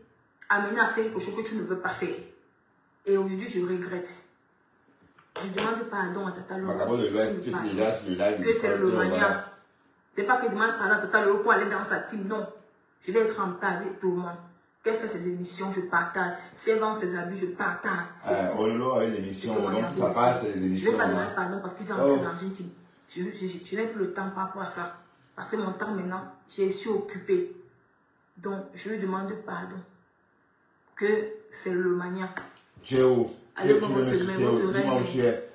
à faire quelque chose que tu ne veux pas faire. Et aujourd'hui, je regrette. Je demande pardon à Tata Lolo. D'abord, tu te laisses le live. Que c'est le mania. C'est pas que je demande pardon à Tata Lolo pour aller dans sa team. Non. Je vais être en paix avec tout le monde. Qu'elle fait ses émissions, je partage. Si elle vend ses habits, je partage. Lolo avec l'émission, donc ça passe les émissions. Je ne vais pas demander pardon parce qu'il est entré dans une team. Je n'ai plus le temps par rapport à ça. Parce que mon temps maintenant, je suis occupée. Donc, je lui demande pardon. Que c'est le mania. Tu es où? Tu veux me sucer où? Dis-moi où tu es.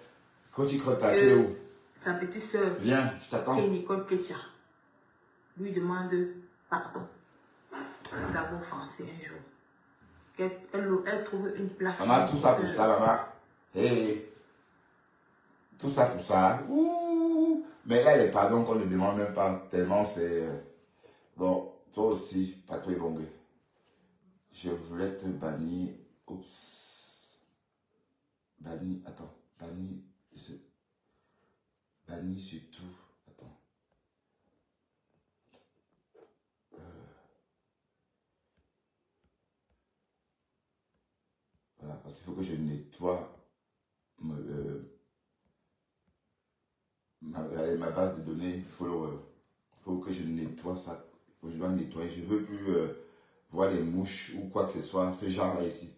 Quand tu crois, tu es où? Sa petite soeur. Viens, je t'attends. Et Nicole Ketcha lui demande pardon d'avoir offensé un jour. Elle trouve une place. Maman, tout ça pour ça, maman. Hey. Tout ça pour ça. Ouh. Mais là, les pardons qu'on ne demande même pas tellement, c'est... Bon, toi aussi, pas toi et bon gars. Je voulais te bannir. Oups. Banni, attends. Banni. Banni sur tout. Attends. Voilà, parce qu'il faut que je nettoie ma base de données follower. Il faut que je nettoie ça je dois me nettoyer. Je ne veux plus voir les mouches ou quoi que ce soit, ce genre-là ici.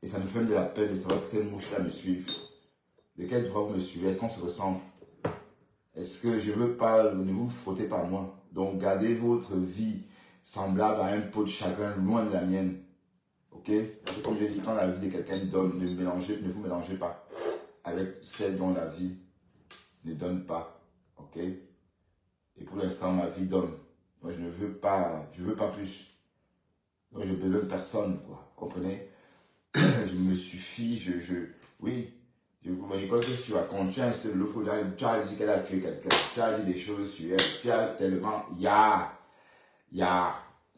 Et ça me fait de la peine de savoir que ces mouches-là me suivent. De quel droit vous me suivez? Est-ce qu'on se ressemble? Est-ce que je ne veux pas, ne vous me frottez pas moi? Donc gardez votre vie semblable à un pot de chagrin loin de la mienne. Ok? Parce que comme je dis, quand la vie de quelqu'un donne, ne vous mélangez pas avec celle dont la vie ne donne pas. Ok? Et pour l'instant, ma vie donne. Moi, je veux pas plus. Donc, je besoin de personne, quoi. Vous comprenez? Je me suffis, oui. Nicole, qu'est-ce que tu racontes? Tu as insulté le faux, tu as dit qu'elle a tué quelqu'un. Tu as dit des choses sur elle. Tu as tellement,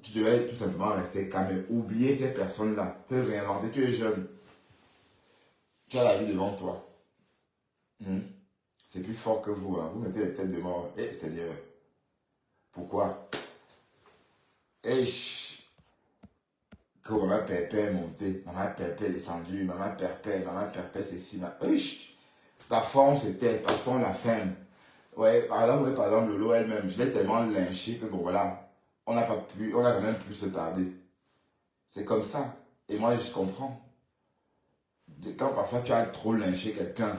tu devrais tout simplement rester calme et oublier ces personnes-là. Te réinventer. Tu es jeune. Tu as la vie devant toi. C'est plus fort que vous. Hein. Vous mettez les têtes de mort. Eh, Seigneur. Pourquoi? Eh, que maman Pépé est montée, maman Pépé est descendue, maman Pépé ceci. Parfois on se tait, parfois on la ferme. Ouais, par exemple, Lolo elle-même, je l'ai tellement lynché que bon voilà, on n'a quand même pu se tarder. C'est comme ça. Et moi je comprends. Quand parfois tu as trop lynché quelqu'un,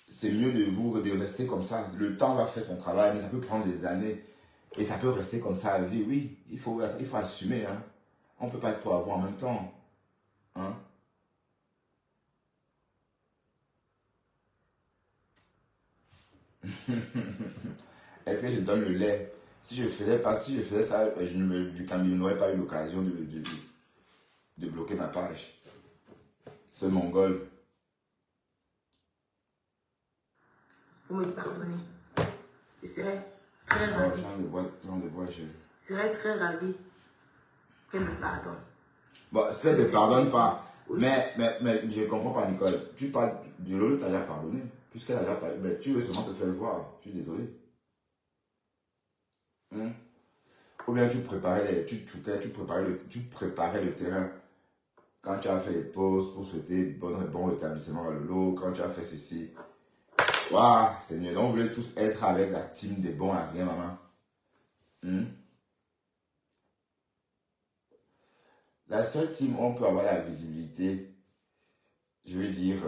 c'est mieux de rester comme ça. Le temps va faire son travail, mais ça peut prendre des années. Et ça peut rester comme ça à vie. Oui, il faut assumer. Hein. On ne peut pas être pour avoir en même temps. Hein? Est-ce que je donne le lait? Si je faisais ça, du camion n'aurais pas eu l'occasion de bloquer ma page. Ce mongol. Vous me pardonnez. Je serais très ravie. Je serais très ravie qu'elle me pardonne. Bon, ça ne te pardonne pas. Mais je ne comprends pas, Nicole. Tu parles de Lolo, tu as déjà pardonné. Puisqu'elle a déjà pardonné. Mais tu veux seulement te faire voir. Je suis désolé. Ou bien tu préparais le terrain. Quand tu as fait les pauses pour souhaiter bon rétablissement à Lolo. Quand tu as fait ceci. Waouh, Seigneur. Donc, on voulait tous être avec la team des bons à rien, maman. La seule team où on peut avoir la visibilité, je veux dire,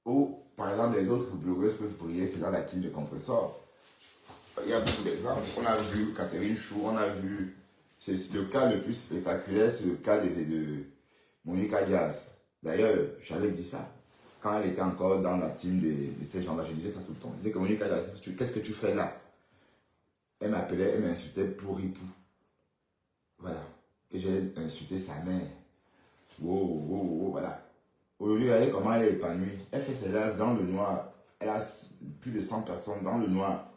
où, par exemple, les autres blogueuses peuvent briller, c'est dans la team de compresseurs. Il y a beaucoup d'exemples. On a vu Catherine Chou, on a vu, c'est le cas le plus spectaculaire, c'est le cas de Monica Diaz. D'ailleurs, j'avais dit ça. Quand elle était encore dans la team de ces gens-là, je disais ça tout le temps. Je disais que Monica Diaz, qu'est-ce que tu fais là? Elle m'appelait, elle m'insultait pour ripou. Voilà. Que j'ai insulté sa mère. Wow, voilà. Aujourd'hui, regardez comment elle est épanouie. Elle fait ses lives dans le noir. Elle a plus de 100 personnes dans le noir.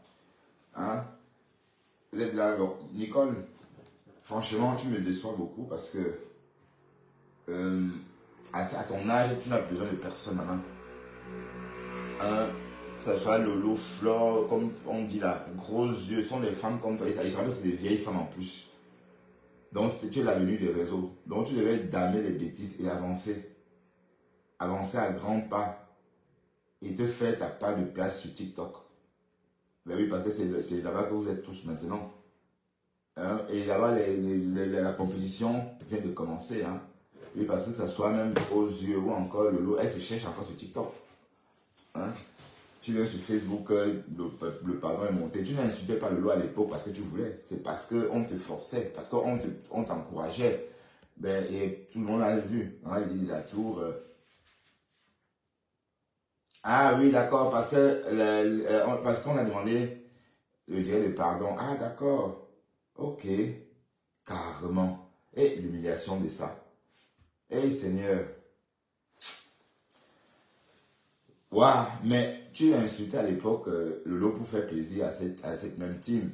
Hein? Vous êtes là, alors, Nicole, franchement, tu me déçois beaucoup parce que à ton âge, tu n'as besoin de personne maintenant. Hein? Que ce soit Lolo, Flore, comme on dit là, gros yeux, sont des femmes comme toi. Et ça, c'est des vieilles femmes en plus. Donc, tu es la venue des réseaux. Donc, tu devais damer les bêtises et avancer. Avancer à grands pas. Et te faire ta part de place sur TikTok. Ben oui, parce que c'est là-bas que vous êtes tous maintenant. Hein? Et là-bas, la compétition vient de commencer. Hein? Oui, parce que ce soit même gros yeux ou encore Lolo, elle se cherche encore sur TikTok. Hein? Tu viens sur Facebook, le pardon est monté. Tu n'insultais pas Lolo à l'époque parce que tu voulais. C'est parce qu'on te forçait, parce qu'on t'encourageait. Ben, et tout le monde a vu. Hein, la tour. Ah oui, d'accord, parce qu'on a demandé le dirait de pardon. Ah d'accord. Ok. Carrément. Et l'humiliation de ça. Eh Seigneur. Waouh, mais tu as insulté à l'époque Lolo pour faire plaisir à cette même team.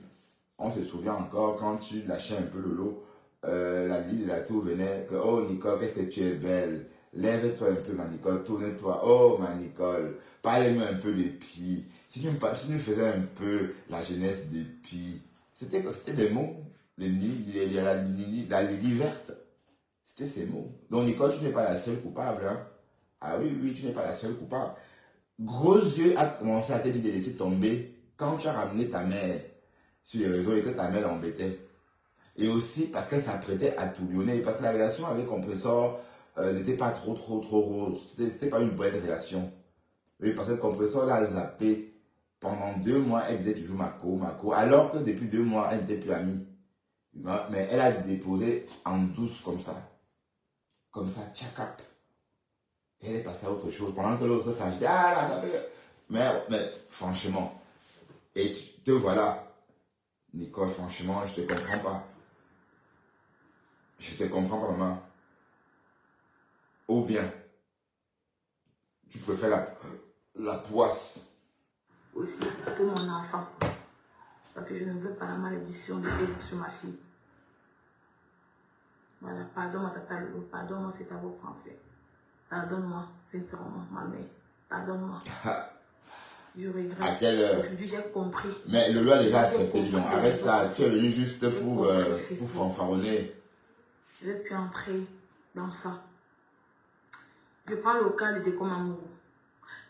On se souvient encore quand tu lâchais un peu Lolo, la Lille de la Tour venait que oh Nicole, qu'est-ce que tu es belle. Lève-toi un peu ma Nicole, tourne-toi. Oh ma Nicole, parlez-moi un peu des pieds. Si tu me faisais un peu la jeunesse des pieds, c'était des mots, la Lily verte. C'était ces mots. Donc Nicole, tu n'es pas la seule coupable. Hein? Ah oui, tu n'es pas la seule coupable. Gros yeux a commencé à te dire de laisser tomber quand tu as ramené ta mère. sur les réseaux et que ta mère l'embêtait. Et aussi parce qu'elle s'apprêtait à tourbillonner. Parce que la relation avec Compressor n'était pas trop rose. C'était pas une bonne relation. Oui, parce que Compressor l'a zappé. Pendant 2 mois, elle disait toujours Marco. Alors que depuis 2 mois, elle n'était plus amie. Mais elle a déposé en douce comme ça. Comme ça, tchakap. Et elle est passée à autre chose. Pendant que l'autre s'agitait. Mais franchement. Et te voilà. Nicole, franchement, je te comprends pas. Je te comprends pas, maman. Ou bien, tu préfères la poisse. Aussi, pour mon enfant. Parce que je ne veux pas la malédiction de Facebook sur ma fille. Voilà, pardonne-moi, Tata Lolo. Pardonne-moi, c'est ta voix français. Pardonne-moi, sincèrement, ma mère. Pardonne-moi. Je regrette. À quelle heure? Aujourd'hui, j'ai compris. Mais Lolo a déjà accepté, dis donc. Arrête ça, tu es venu juste pour fanfaronner. Je ne vais plus entrer dans ça. Je prends le cas de Deko Mamougou.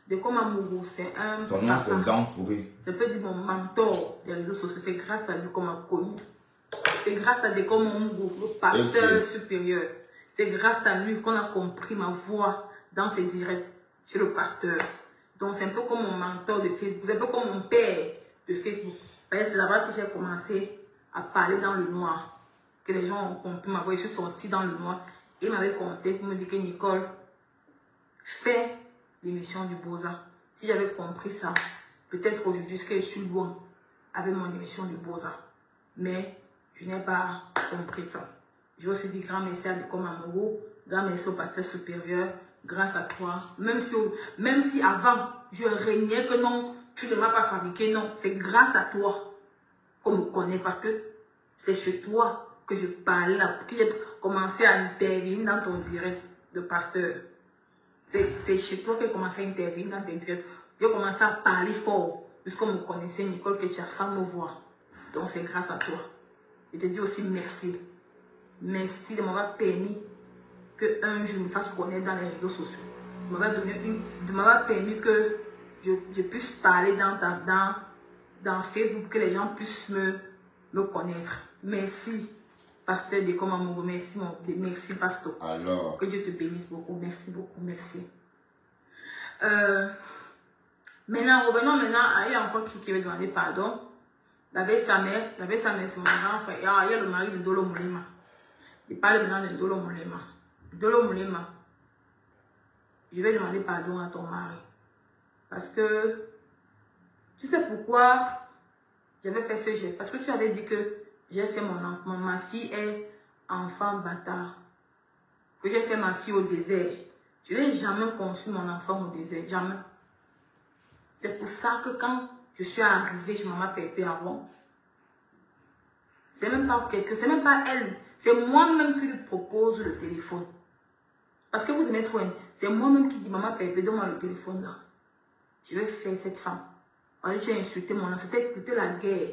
Deko Mamougou, c'est un Son nom, c'est Dent Pourri. Je peux dire mon mentor des réseaux sociaux. C'est grâce à lui qu'on m'a connu. C'est grâce à Deko Mamougou, le pasteur supérieur. C'est grâce à lui qu'on a compris ma voix dans ses directs chez le pasteur. Donc, c'est un peu comme mon mentor de Facebook. C'est un peu comme mon père de Facebook. C'est là-bas que j'ai commencé à parler dans le noir. Que les gens ont compris ma voix. Je suis sortie dans le noir. Et il m'avait conseillé pour me dire que Nicole, fais l'émission du Boza. Si j'avais compris ça, peut-être aujourd'hui, ce que je suis loin avec mon émission du Boza. Mais je n'ai pas compris ça. Je aussi dit grand merci à Deko Mamougou, grand merci au pasteur supérieur, grâce à toi. Même si avant, je régnais que non, tu ne m'as pas fabriqué, non. C'est grâce à toi qu'on me connaît parce que c'est chez toi que je parlais, que j'ai commencé à intervenir dans ton direct de pasteur. C'est chez toi que j'ai commencé à intervenir dans tes directs. J'ai commencé à parler fort puisqu'on me connaissait, Nicole, que tu as sans me voir. Donc c'est grâce à toi. Je te dis aussi merci. Merci de m'avoir permis qu'un jour me fasse connaître dans les réseaux sociaux. De m'avoir permis que je puisse parler dans Facebook, que les gens puissent me connaître. Merci, pasteur Deko Mamougou. Merci, pasteur. Alors. Que Dieu te bénisse beaucoup. Merci beaucoup. Merci. Maintenant, revenons à il y a encore qui veut demander pardon. La belle sa mère, c'est mon grand frère. Il y a le mari de Dolo Moulema. Il parle maintenant de Dolo Moulema. Dolo Moulema, je vais demander pardon à ton mari. Parce que, tu sais pourquoi j'avais fait ce geste? Parce que tu avais dit que j'ai fait mon enfant, ma fille est enfant bâtard. Que j'ai fait ma fille au désert. Je n'ai jamais conçu mon enfant au désert, jamais. C'est pour ça que quand je suis arrivée chez Maman Pépé avant, c'est même pas quelqu'un, c'est même pas elle. C'est moi-même qui lui propose le téléphone. Parce que vous aimez trop, c'est moi-même qui dis, Maman Pépé, donne-moi le téléphone là. Je vais faire cette femme. Alors, tu as insulté mon enfant. C'était la guerre.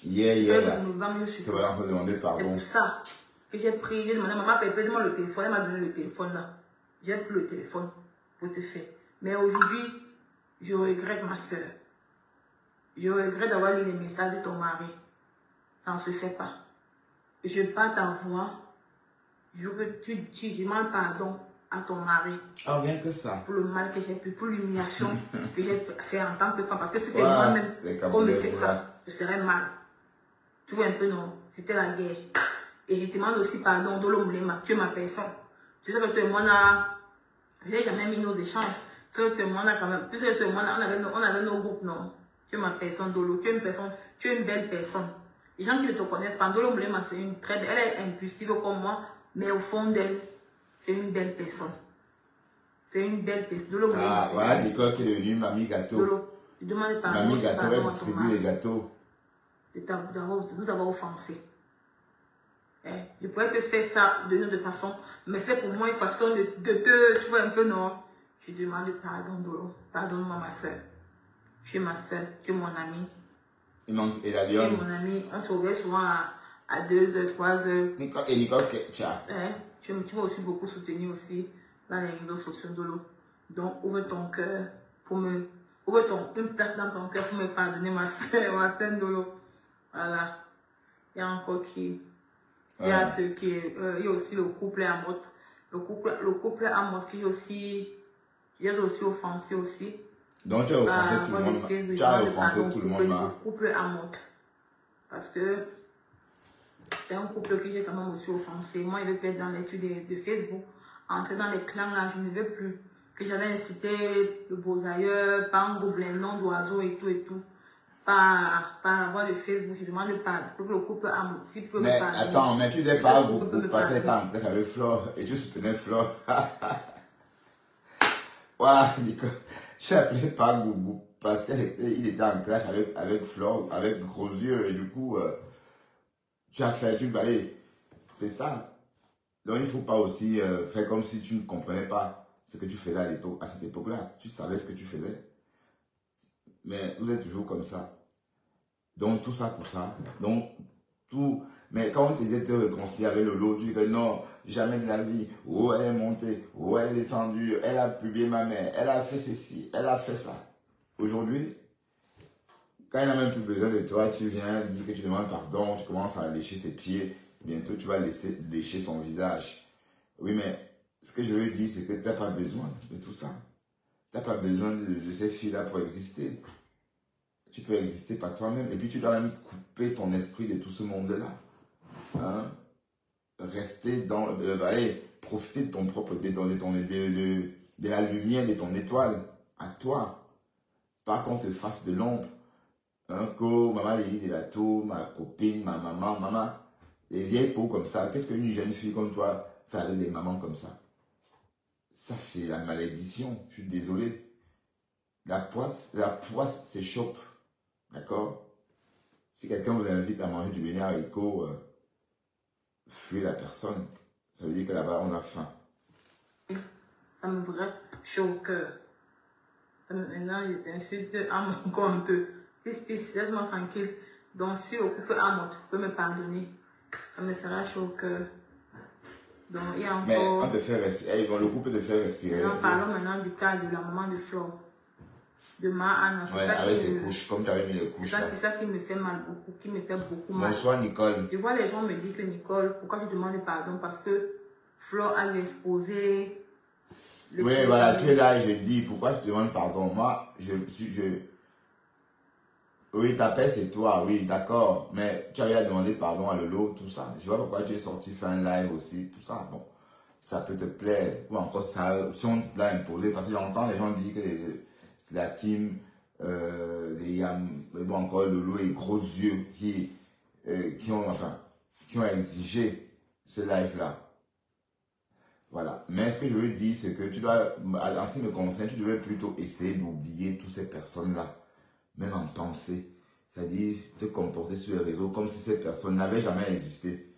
Hier, là. Je vais leur demander pardon. C'est pour ça que j'ai pris, j'ai demandé, Maman Pépé, donne-moi le téléphone. Elle m'a donné le téléphone là. J'ai pris le téléphone pour te faire. Mais aujourd'hui, je regrette ma soeur. Je regrette d'avoir lu les messages de ton mari. Ça ne se fait pas. Je bats ta voix. Je veux que tu demandes pardon à ton mari. Ah, rien que ça. Pour le mal que j'ai pu, pour l'humiliation que j'ai fait en tant que femme. Parce que si c'est moi-même qu'on me fait ça, je serais mal. Tu vois un peu, non? C'était la guerre. Et je demande aussi pardon, Dolo Moulema. Tu es ma personne. Tu sais que toi et moi, je n'ai jamais mis nos échanges. Tu sais que moi, on avait nos groupes, non? Tu es ma personne, Dolo. Tu es une personne, tu es une belle personne. Les gens qui ne te connaissent pas, Dolo Moulema, c'est une très belle, elle est impulsive comme moi, mais au fond d'elle, c'est une belle personne. C'est une belle personne. Dolo Moulema. Ah, voilà, Nicole qui est devenue Mamie Gâteau. Dolo, je demande pardon. Mamie Gâteau, elle distribue les gâteaux. De vous avoir offensé. Je pourrais te faire ça d'une autre façon, mais c'est pour moi une façon de te, tu vois un peu, non? Je demande pardon, Dolo. Pardonne-moi, ma soeur. Tu es ma soeur, tu es mon amie. Et la tu es mon amie. On se revoit souvent à 2h, 3h. Et Nicole, tu m'as aussi beaucoup soutenu aussi dans les réseaux sociaux, Dolo. Donc, ouvre ton cœur pour me... Ouvre une place dans ton cœur pour me pardonner, ma soeur, Dolo. Voilà. Il y a encore qui... Il y a ceux qui... il y a aussi le couple à mode. Le couple à mode qui est aussi... Il est aussi offensé aussi. Donc tu as offensé tout le monde. Tu as offensé tout le monde là. Le couple à mode. Parce que c'est un couple que j'ai quand même aussi offensé. Moi, il veut être dans l'étude de Facebook. Entrer dans les clans là, je ne veux plus. Que j'avais incité le beaux ailleurs, pas un gobelin, nom d'oiseau et tout et tout. Pas avoir le Facebook, je demande pas. Pour que le couple a mon si peut mais pas. Attends, mais tu disais pas beaucoup parce qu'elle était en clash avec Flore et tu soutenais Flore. Ouah, Nicole, je l'appelais pas Gougou parce qu'il était en clash avec Flore, avec gros yeux et du coup, tu as fait, tu allez, c'est ça. Donc il ne faut pas aussi faire comme si tu ne comprenais pas ce que tu faisais à cette époque-là. Tu savais ce que tu faisais. Mais vous êtes toujours comme ça. Donc tout ça pour ça. Donc tout. Mais quand on te disait te réconcilier avec Lolo, tu dis que non, jamais de la vie. Oh, elle est montée. Oh, elle est descendue. Elle a publié ma mère. Elle a fait ceci. Elle a fait ça. Aujourd'hui, quand elle n'a même plus besoin de toi, tu viens dire que tu demandes pardon, tu commences à lécher ses pieds. Bientôt, tu vas lécher son visage. Oui, mais ce que je veux dire, c'est que tu n'as pas besoin de tout ça. Tu n'as pas besoin de ces filles-là pour exister. Tu peux exister par toi-même. Et puis, tu dois même couper ton esprit de tout ce monde-là. Hein? Rester dans... allez, profiter de ton propre... de la lumière de ton étoile. À toi. Pas qu'on te fasse de l'ombre. Hein? Que maman Lily de la tour, ma copine, ma maman. Les vieilles peaux comme ça. Qu'est-ce qu'une jeune fille comme toi fait avec des mamans comme ça? Ça, c'est la malédiction. Je suis désolé. La poisse s'échoppe. D'accord? Si quelqu'un vous invite à manger du béni haricot, fuyez la personne. Ça veut dire que là-bas, on a faim. Ça me ferait chaud au cœur. Maintenant, je t'insulte à mon compte. Laisse-moi tranquille. Donc, si au couple à moi, tu peux me pardonner. Ça me fera chaud au cœur. Donc, il y a encore... Mais on te fait respirer. Le couple te fait respirer. Parlons maintenant du cas de la maman de Flore. De Ma-Anna. Ouais, avec ses couches, comme tu avais mis les couches. C'est ça qui me fait mal beaucoup, qui me fait beaucoup mal. Bonsoir Nicole. Je vois les gens me dire que Nicole, pourquoi tu demandes pardon? Parce que Flore a lui exposé. Oui, voilà, tu es là et je dis, pourquoi je te demande pardon? Moi, oui, ta paix c'est toi, oui, d'accord. Mais tu avais demandé pardon à Lolo, tout ça. Je vois pourquoi tu es sorti faire un live aussi, tout ça. Bon, ça peut te plaire. Ou encore ça, si on l'a imposé, parce que j'entends les gens dire que c'est la team, mais bon, encore Lolo et gros yeux qui ont exigé ce live-là. Voilà. Mais ce que je veux dire, c'est que tu dois, en ce qui me concerne, tu devais plutôt essayer d'oublier toutes ces personnes-là, même en pensée. C'est-à-dire te comporter sur les réseaux comme si ces personnes n'avaient jamais existé.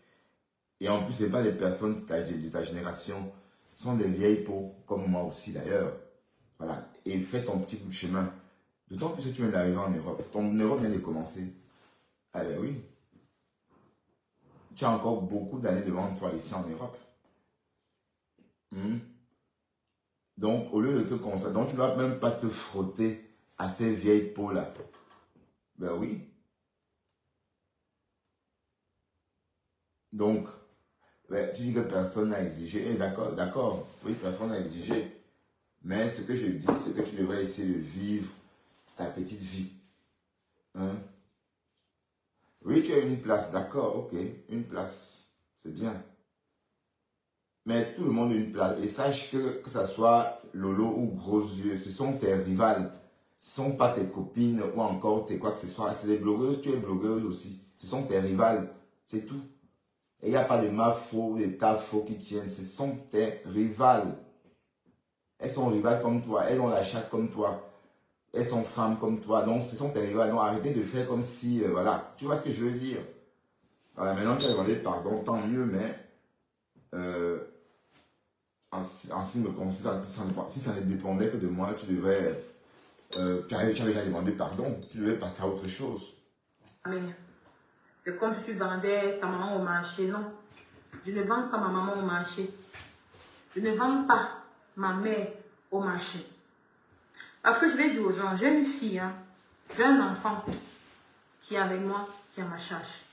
Et en plus, ce n'est pas les personnes de ta génération, ce sont des vieilles peaux, comme moi aussi d'ailleurs. Voilà. Et fais ton petit bout de chemin. D'autant plus que tu viens d'arriver en Europe. Ton Europe vient de commencer. Ah ben oui. Tu as encore beaucoup d'années devant toi ici en Europe. Donc, au lieu de te concentrer, donc tu ne dois même pas te frotter à ces vieilles peaux-là. Ben oui. Donc, ben, tu dis que personne n'a exigé. D'accord, d'accord. Oui, personne n'a exigé. Mais ce que je dis, c'est que tu devrais essayer de vivre ta petite vie. Hein? Oui, tu as une place, d'accord, ok. Une place, c'est bien. Mais tout le monde a une place. Et sache que ce soit Lolo ou Gros Yeux, ce sont tes rivales. Ce ne sont pas tes copines ou encore tes quoi que ce soit. C'est des blogueuses, tu es blogueuse aussi. Ce sont tes rivales. C'est tout. Et il n'y a pas de ma faux, de ta faux qui tiennent. Ce sont tes rivales. Elles sont rivales comme toi. Elles ont la chatte comme toi. Elles sont femmes comme toi. Donc, ce sont tes rivales. Donc, arrêtez de faire comme si, voilà. Tu vois ce que je veux dire? Voilà, maintenant, tu as demandé pardon, tant mieux, mais... si ça ne dépendait que de moi, tu devrais, tu avais déjà demandé pardon, tu devais passer à autre chose. Mais c'est comme si tu vendais ta maman au marché, non. Je ne vends pas ma maman au marché. Je ne vends pas ma mère au marché. Parce que je vais dire aux gens, j'ai une fille, hein, j'ai un enfant. qui est avec moi, qui est à ma charge.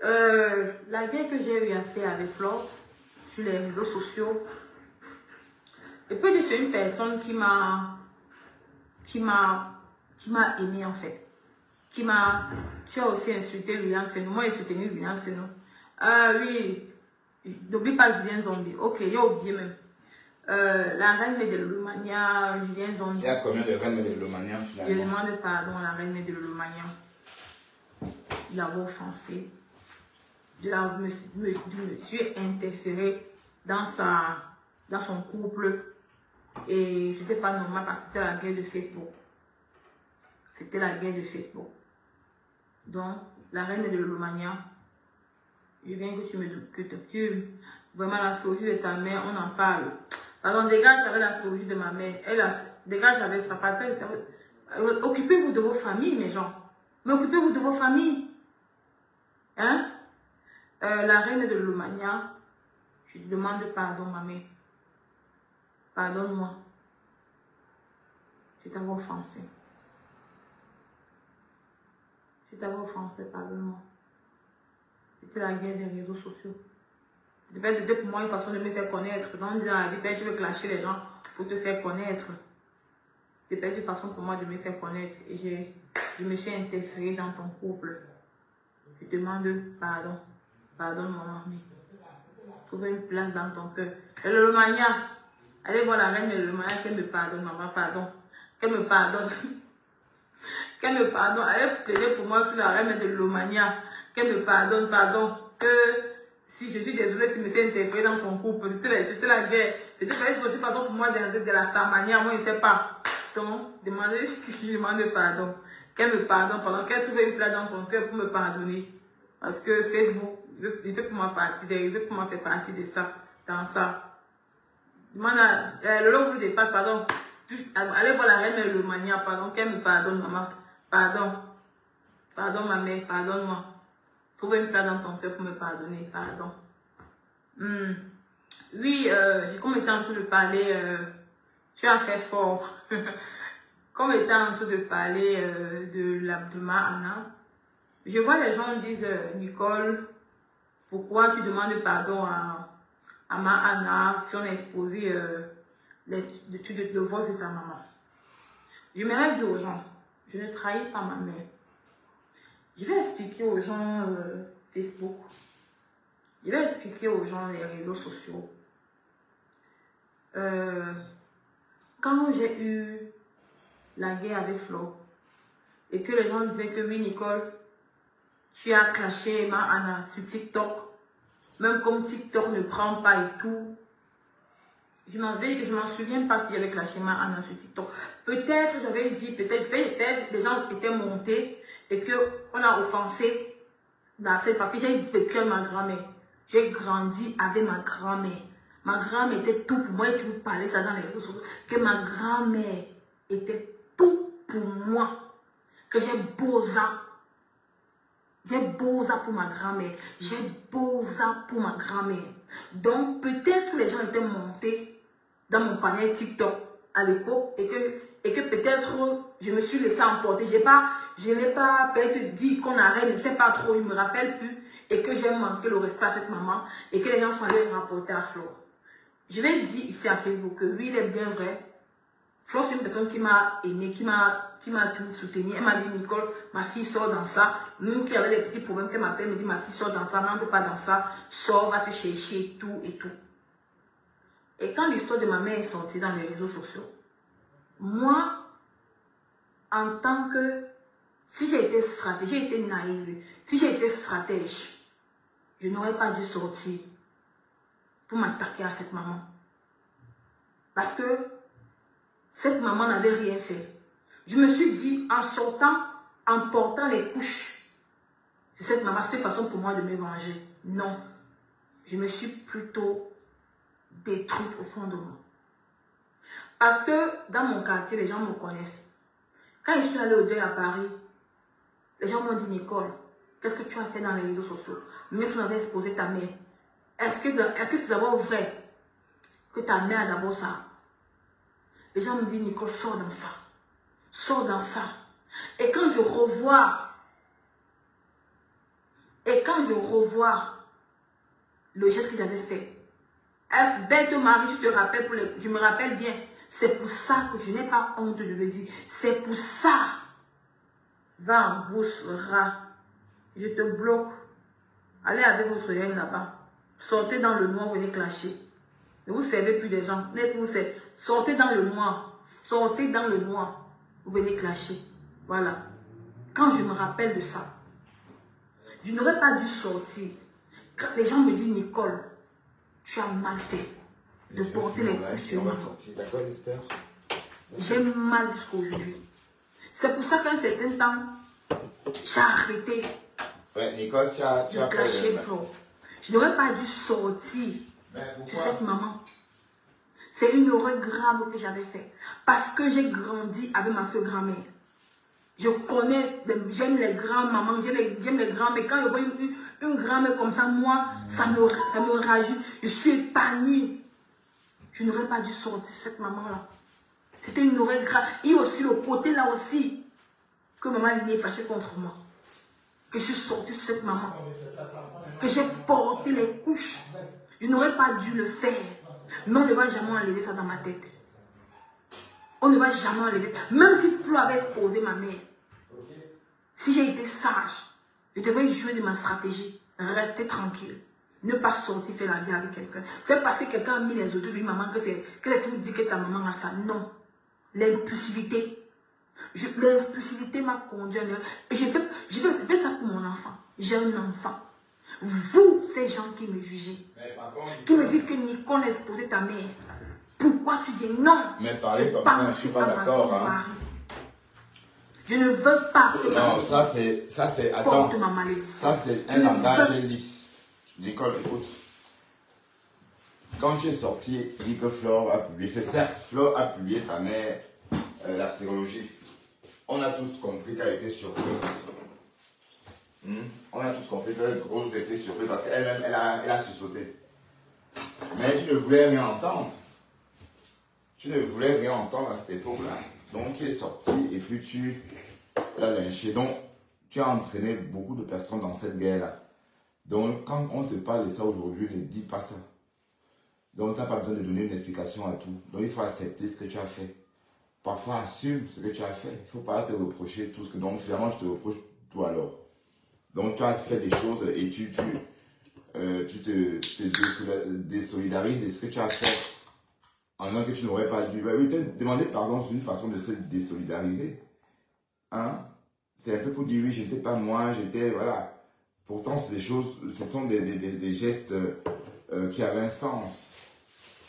La guerre que j'ai eu à faire avec Flore sur les réseaux sociaux, je peux dire que c'est une personne qui m'a aimé en fait. Tu as aussi insulté William Seno. Moi, j'ai soutenu William Seno. Oui, n'oublie pas Julien Zombie. Ok, j'ai oublié même. La reine Médélomania, Julien Zombie. Il y a combien de reines Médélomania finalement? Je demande pardon à la reine Médélomania d'avoir offensé, de me tuer interféré dans son couple. Et c'était pas normal parce que c'était la guerre de Facebook. C'était la guerre de Facebook. Donc, la reine de l'Olomania, je viens que tu vraiment la chirurgie de ta mère, on en parle. Pardon, dégage avec la chirurgie de ma mère. Dégage avec sa patère. Occupez-vous de vos familles, mes gens. Mais occupez-vous de vos familles. Hein? La reine de l'Olomania, je te demande pardon, ma mère. Pardonne-moi. Je t'avais offensé. Je t'avais offensé, pardonne-moi. C'était la guerre des réseaux sociaux. C'était pour moi une façon de me faire connaître. Quand on dit dans la vie, je veux clasher les gens pour te faire connaître. C'était une façon pour moi de me faire connaître. Et je me suis interférée dans ton couple. Je te demande pardon. Pardonne-moi, mamie. Trouve une place dans ton cœur. Et le Romania, allez voir la reine de l'Allemagne, qu'elle me pardonne, maman, pardon. Qu'elle me pardonne. Qu'elle me pardonne. Allez plaider pour moi sur la reine de l'Allemagne. Qu'elle me pardonne, pardon. Que si je suis désolée, si je me suis interférée dans son couple, c'était la guerre. C'était pas une façon pour moi de la Starmania, moi je ne sais pas. Donc, je demande pardon. Qu'elle me pardonne, pardon. Qu'elle trouve une place dans son cœur pour me pardonner. Parce que Facebook, il fait pour moi partie, il fait pour moi faire partie de ça, dans ça. Demande à le long où je dépasse, pardon. Allez voir la reine de l'Allemagne, pardon. Qu'elle me pardonne, maman. Pardon. Pardon, ma mère, pardonne-moi. Trouve une place dans ton cœur pour me pardonner, pardon. Oui, j'ai comme été en train de parler, tu as fait fort. Comme étant en train de parler de ma Anna, je vois les gens disent, Nicole, pourquoi tu demandes pardon à ma Anna si on a exposé le vol de ta maman? Je m'aimerais dire aux gens, je ne trahis pas ma mère. Je vais expliquer aux gens Facebook. Je vais expliquer aux gens les réseaux sociaux. Quand j'ai eu la guerre avec Flo et que les gens disaient que oui, Nicole, tu as clashé ma Anna sur TikTok, même comme TikTok ne prend pas et tout. Je m'en souviens pas si j'avais clashé ma Anna sur TikTok. Peut-être j'avais dit, peut-être les gens étaient montés et qu'on a offensé dans cette partie. J'ai vécu avec ma grand-mère. J'ai grandi avec ma grand-mère. Ma grand-mère était tout pour moi. Et tu vous parlais ça dans les réseaux sociaux. Que ma grand-mère était tout pour moi. Que j'ai beau ça. J'ai beau ça pour ma grand-mère. J'ai beau ça pour ma grand-mère. Donc peut-être que les gens étaient montés dans mon panier TikTok à l'époque et que peut-être je me suis laissé emporter. Je n'ai pas peut-être dit qu'on arrête, je ne sais pas trop, il ne me rappelle plus. Et que j'ai manqué le respect à cette maman et que les gens sont allés rapporter à Flo. Je l'ai dit ici à Facebook que oui, il est bien vrai. Flo, c'est une personne qui m'a aimé, qui m'a tout soutenu. Elle m'a dit, Nicole, ma fille sort dans ça. Même qui avait des petits problèmes, qu'elle m'appelle, me dit, ma fille sort dans ça, n'entre pas dans ça, sors, va te chercher, tout et tout. Et quand l'histoire de ma mère est sortie dans les réseaux sociaux, moi, en tant que, si j'ai été stratège, j'ai été naïve, si j'ai été stratège, je n'aurais pas dû sortir pour m'attaquer à cette maman. Parce que cette maman n'avait rien fait. Je me suis dit, en sortant, en portant les couches de cette maman, c'était une façon pour moi de me venger. Non. Je me suis plutôt détruite au fond de moi. Parce que dans mon quartier, les gens me connaissent. Quand je suis allée au deuil à Paris, les gens m'ont dit, Nicole, qu'est-ce que tu as fait dans les réseaux sociaux? Même si on avait exposé ta mère. Est-ce que c'est d'abord vrai que ta mère a d'abord ça? Les gens me disent, Nicole, sors dans ça. Sors dans ça. Et quand je revois quand je revois le geste que j'avais fait, bête Marie, je te rappelle, je me rappelle bien, c'est pour ça que je n'ai pas honte de le dire. C'est pour ça. Va en brousse, rat. Je te bloque. Allez avec votre haine là-bas. Sortez dans le noir, venez clasher. Ne vous servez plus des gens. Sortez dans le noir. Sortez dans le noir. Vous venez clasher. Voilà. Quand je me rappelle de ça, je n'aurais pas dû sortir. Quand les gens me disent, Nicole, tu as mal fait de porter les coups sur moi. D'accord, Esther? J'ai mal jusqu'aujourd'hui. C'est pour ça qu'un certain temps, j'ai arrêté Ouais, Nicole, tu as clasher Flo. Je n'aurais pas dû sortir sur cette maman. C'est une horreur grave que j'avais fait. Parce que j'ai grandi avec ma feu grand-mère. Je connais, j'aime les grands-mamans, j'aime les grands, mais quand je vois une grand-mère comme ça, moi, ça me rajoute. Je suis épanouie. Je n'aurais pas dû sortir sur cette maman-là. C'était une horreur grave. Et aussi le côté là aussi, que maman est fâchée contre moi. Que je suis sortie sur cette maman. Que j'ai porté les couches. Je n'aurais pas dû le faire. Mais on ne va jamais enlever ça dans ma tête. On ne va jamais enlever ça. Même si Flo avait exposé ma mère. Si j'ai été sage, je devrais jouer de ma stratégie. Rester tranquille. Ne pas sortir faire la vie avec quelqu'un. C'est parce que quelqu'un a mis les autres d'une maman que c'est tout dit que ta maman a ça. Non. L'impulsivité. L'impulsivité m'a conduit. Et je fais ça pour mon enfant. J'ai un enfant. Vous, ces gens qui me jugent, qui me disent que Nicole a exposé ta mère, pourquoi tu dis non? Mais parler comme ça, je ne suis pas d'accord. Hein. Je ne veux pas que non, ça c'est, attends, ma malédiction. Ça c'est un langage lisse. Nicole, écoute. Quand tu es sorti, dis que Flore a publié, c'est certes, Flore a publié ta mère, la sérologie. On a tous compris qu'elle était surprise. On a tous compris que Grosse était surprise parce qu'elle-même, elle a sursauté. Mais tu ne voulais rien entendre. Tu ne voulais rien entendre à cette époque-là. Donc tu es sorti et puis tu l'as lynché. Donc tu as entraîné beaucoup de personnes dans cette guerre-là. Donc quand on te parle de ça aujourd'hui, ne dis pas ça. Donc tu n'as pas besoin de donner une explication à tout. Donc il faut accepter ce que tu as fait. Parfois assume ce que tu as fait. Il ne faut pas te reprocher tout ce que... Donc finalement tu te reproches tout alors. Donc tu as fait des choses et tu te désolidarises de ce que tu as fait en disant que tu n'aurais pas dû. Oui, demander pardon, c'est une façon de se désolidariser. Hein? C'est un peu pour dire oui, j'étais pas moi, j'étais, voilà. Pourtant, c'est des choses, ce sont des gestes qui avaient un sens.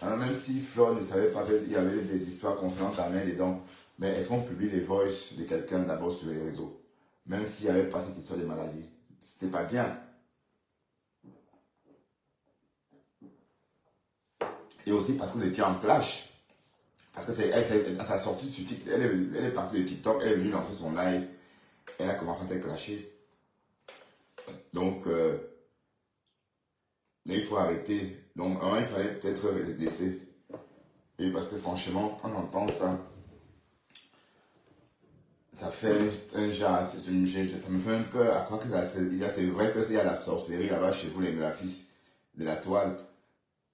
Hein? Même si Flore ne savait pas qu'il y avait des histoires concernant ta mère dedans, mais est-ce qu'on publie les voices de quelqu'un d'abord sur les réseaux? Même s'il n'y avait pas cette histoire de maladie. C'était pas bien. Et aussi parce que vous étiez en clash. Parce que c'est elle, sa sortie sur TikTok, elle est partie de TikTok, elle est venue lancer son live, elle a commencé à te clasher. Donc, il faut arrêter. Donc, il fallait peut-être les laisser. Et parce que franchement, on entend ça. Ça fait un genre, ça me fait un peu à croire que c'est vrai qu'il y a la sorcellerie là-bas chez vous, les graphistes de la toile.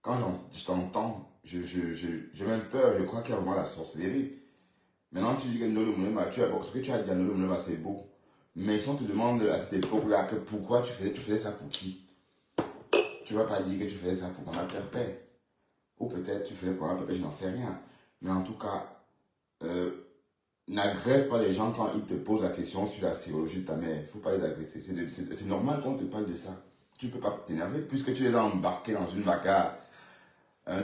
Quand je t'entends, j'ai même peur, je crois qu'il y a vraiment la sorcellerie. Maintenant, tu dis que Nolo Moulema, ce que tu as dit à Nolo Moulema, c'est beau. Mais si on te demande à cette époque-là que pourquoi tu faisais ça pour qui? Tu ne vas pas dire que tu faisais ça pour Mama Perpet. Ou peut-être tu faisais pour Mama Perpet, je n'en sais rien. Mais en tout cas, n'agresse pas les gens quand ils te posent la question sur la sérologie de ta mère. Il ne faut pas les agresser. C'est normal qu'on te parle de ça. Tu ne peux pas t'énerver puisque tu les as embarqués dans une bagarre.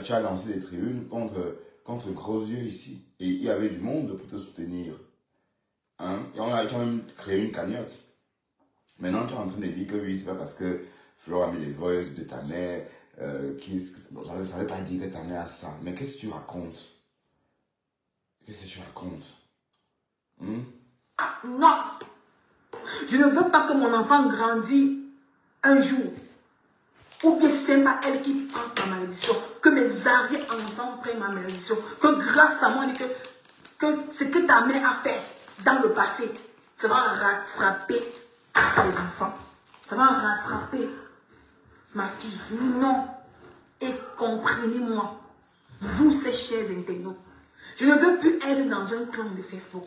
Tu as lancé des tribunes contre gros yeux ici. Et il y avait du monde pour te soutenir. Et tu as même créé une cagnotte. Maintenant, tu es en train de dire que oui, c'est pas parce que Flore a mis les voices de ta mère. Ça ne veut pas dire que ta mère a ça. Mais qu'est-ce que tu racontes? Qu'est-ce que tu racontes? Non! Je ne veux pas que mon enfant grandisse un jour. Ou bien c'est pas elle qui prend ma malédiction. Que mes arrière-enfants prennent ma malédiction. Que grâce à moi, que ce que ta mère a fait dans le passé sera rattrapé par les enfants. Ça va rattraper ma fille. Non. Et comprenez-moi. Vous, ces chers internautes. Je ne veux plus être dans un clan de Facebook.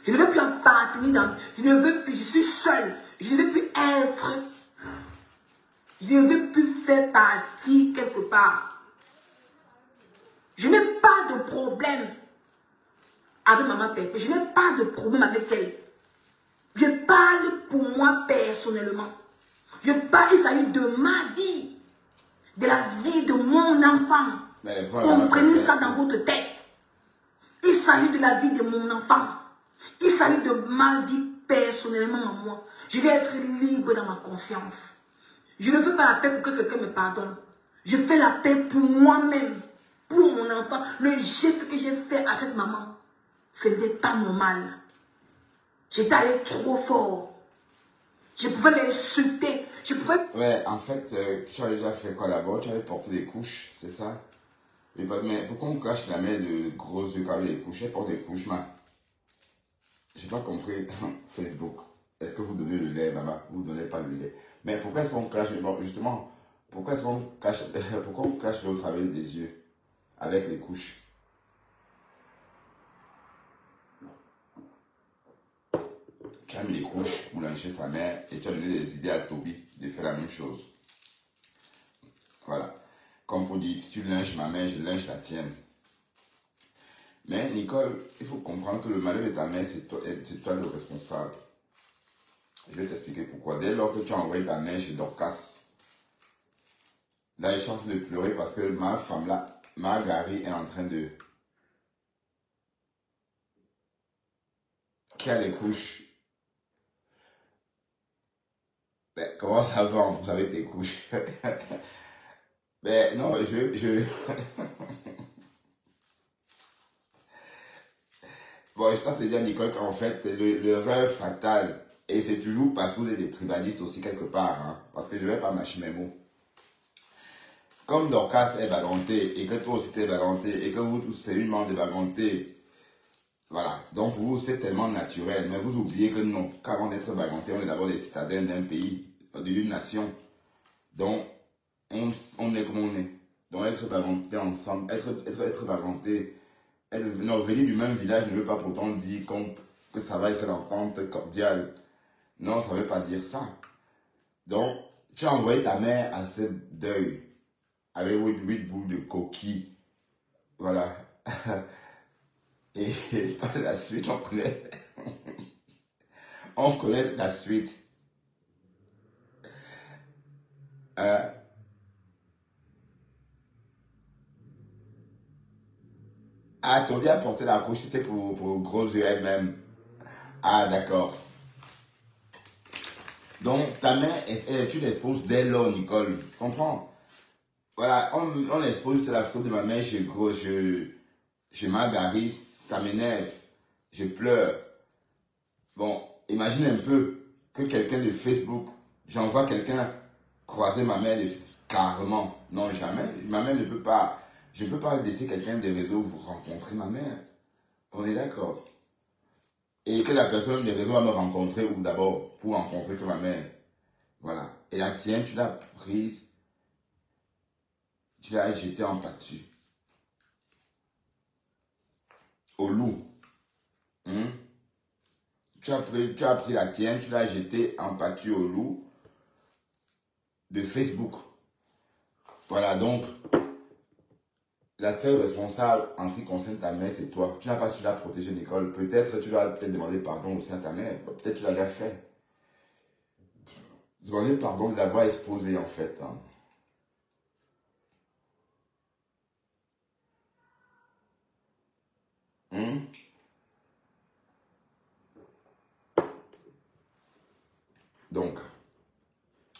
Je ne veux plus appartenir dans... Je ne veux plus... Je suis seule. Je ne veux plus être... Je ne veux plus faire partie quelque part. Je n'ai pas de problème avec maman Pépé. Je n'ai pas de problème avec elle. Je parle pour moi personnellement. Je parle, il s'agit de ma vie. De la vie de mon enfant. Comprenez ça dans votre tête. Il s'agit de la vie de mon enfant. Il s'agit de ma vie personnellement à moi. Je vais être libre dans ma conscience. Je ne veux pas la paix pour que quelqu'un me pardonne. Je fais la paix pour moi-même. Pour mon enfant. Le geste que j'ai fait à cette maman, ce n'était pas normal. J'étais allé trop fort. Je pouvais l'insulter. Je pouvais... Ouais, en fait, tu as déjà fait quoi là-bas? Tu avais porté des couches, c'est ça? Mais pourquoi on cache la main de grosses yeux avec les couches? Elle porte des couches, ma. J'ai pas compris. Facebook. Est-ce que vous donnez le lait, maman? Vous ne donnez pas le lait. Mais pourquoi est-ce qu'on cache, bon, justement, pourquoi est-ce qu'on cache, pourquoi on cache l'autre avec des yeux? Avec les couches? Tu as mis les couches pour lyncher sa mère et tu as donné des idées à Toby de faire la même chose. Voilà. Comme pour dire, si tu lynches ma mère, je lynche la tienne. Mais Nicole, il faut comprendre que le malheur de ta mère, c'est toi le responsable. Je vais t'expliquer pourquoi. Dès lors que tu as envoyé ta mère chez Dorcas, là, je suis en train de pleurer parce que ma femme là, Margarie, est en train de... Qui a les couches? Ben, comment ça va en plus avec tes couches? Ben, non, Bon, je t'en te dire, Nicole, qu'en fait, l'erreur fatale, et c'est toujours parce que vous êtes des tribalistes aussi quelque part, hein, parce que je ne vais pas mâcher mes mots. Comme Dorcas est baganté, et que toi aussi t'es baganté, et que vous tous, c'est une membre de baganté, voilà. Donc, pour vous, c'est tellement naturel, mais vous oubliez que non, qu'avant d'être baganté, on est d'abord des citadins d'un pays, d'une nation. Donc, on est comme on est. Donc, être baganté ensemble, être baganté, non, venir du même village ne veut pas pourtant dire que ça va être l'entente cordiale. Non, ça ne veut pas dire ça. Donc, tu as envoyé ta mère à ce deuil avec 8 boules de coquilles. Voilà. Et par la suite, on connaît. On connaît la suite. Ah, Toby a porté la couche, c'était pour gros yeux elle-même. Ah, d'accord. Donc, ta mère, tu l'exposes dès lors, Nicole. Tu comprends? Voilà, on expose juste la photo de ma mère chez Margarie, ça m'énerve. Je pleure. Bon, imagine un peu que quelqu'un de Facebook, j'envoie quelqu'un croiser ma mère carrément. Non, jamais. Ma mère ne peut pas, je ne peux pas laisser quelqu'un des réseaux vous rencontrer ma mère. On est d'accord. Et que la personne des réseaux va me rencontrer ou d'abord pour rencontrer que ma mère. Voilà. Et la tienne, tu l'as prise, tu l'as jetée en pâture. Au loup. Tu as pris la tienne, tu l'as jetée en pâture au loup de Facebook. Voilà, donc, la seule responsable en ce qui concerne ta mère, c'est toi. Tu n'as pas su la protéger, Nicole. Peut-être tu dois demander pardon aussi à ta mère. Peut-être tu l'as déjà fait. Demander pardon de l'avoir exposée, en fait. Hein. Donc,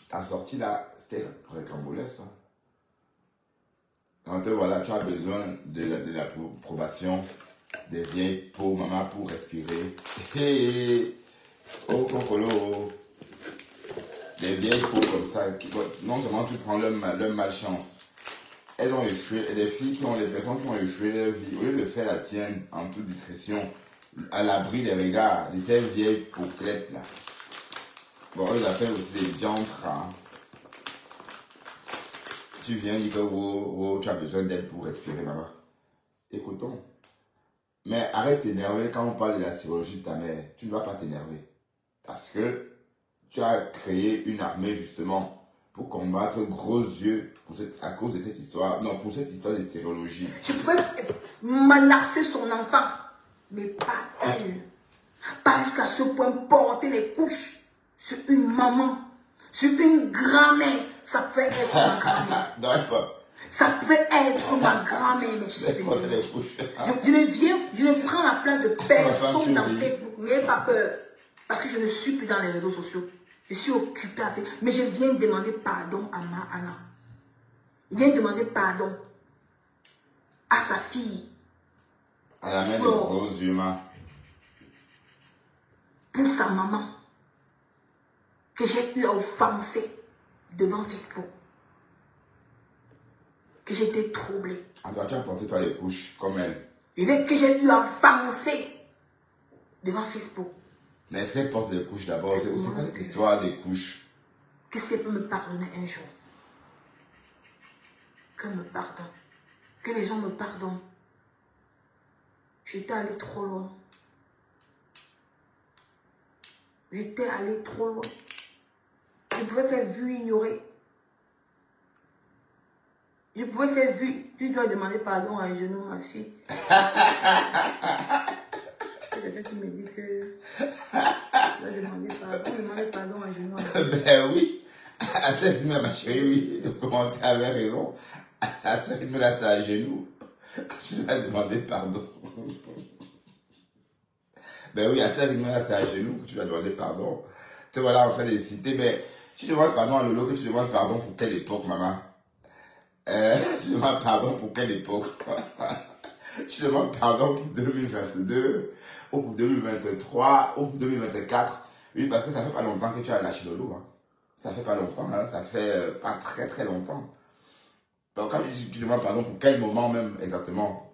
ta sortie là, c'était recambolesque, ça. Donc voilà, tu as besoin de l'approbation des vieilles peaux, maman, pour respirer. Hey, oh, cocolo. Des vieilles peaux comme ça, non seulement tu prends leur malchance. Elles ont échoué, et des filles qui ont, des personnes qui ont échoué leur vie, au lieu de faire la tienne en toute discrétion, à l'abri des regards de ces vieilles pauclettes là. Bon, ils appellent aussi des diantres. Hein. Tu viens dire que wow, tu as besoin d'aide pour respirer, maman. Écoutons. Mais arrête de t'énerver quand on parle de la chirurgie de ta mère. Tu ne vas pas t'énerver. Parce que tu as créé une armée justement pour combattre gros yeux à cause de cette histoire. Non, pour cette histoire de stériologie. Je pouvais menacer son enfant, mais pas elle. Pas jusqu'à ce point porter les couches sur une maman, sur une grand-mère. Ça pouvait être ma grand-mère. Non, Ça pouvait être ma grand-mère, mes chers. Je ne prends la place de personne dans Facebook. N'ayez pas peur. Parce que je ne suis plus dans les réseaux sociaux. Je suis occupée avec. Mais je viens demander pardon à ma Anna. Je viens demander pardon à sa fille. À la mère de gros humains. Pour sa maman. Que j'ai eu à offenser devant Facebook. Que j'étais troublée. Alors tu as porté toi les couches comme elle. Que j'ai eu à offenser devant Facebook. Mais est-ce qu'elle porte les couches d'abord? C'est quoi cette histoire des couches? Qu'est-ce qu'elle peut me pardonner un jour? Que me pardonne. Que les gens me pardonnent. J'étais allée trop loin. J'étais allée trop loin. Je pouvais faire vu ignorer. Je pouvais faire vu. Tu dois demander pardon à un genou, ma fille. Quelqu'un qui me dit que je dois demander pardon à un genou. Ben oui. À ce rythme-là, ma chérie, oui. Le commentaire avait raison. À ce rythme-là, c'est à genoux que tu dois demander pardon. Ben oui, à ce rythme-là, c'est à genoux que tu dois demander pardon. Te voilà en train de citer, mais tu demandes pardon à Lolo, que tu demandes pardon pour quelle époque, maman? Tu demandes pardon pour quelle époque? Tu demandes pardon pour 2022, ou pour 2023, ou pour 2024. Oui, parce que ça fait pas longtemps que tu as lâché Lolo. Hein. Ça fait pas longtemps, hein. Ça fait pas très très longtemps. Donc quand tu demandes pardon pour quel moment même exactement?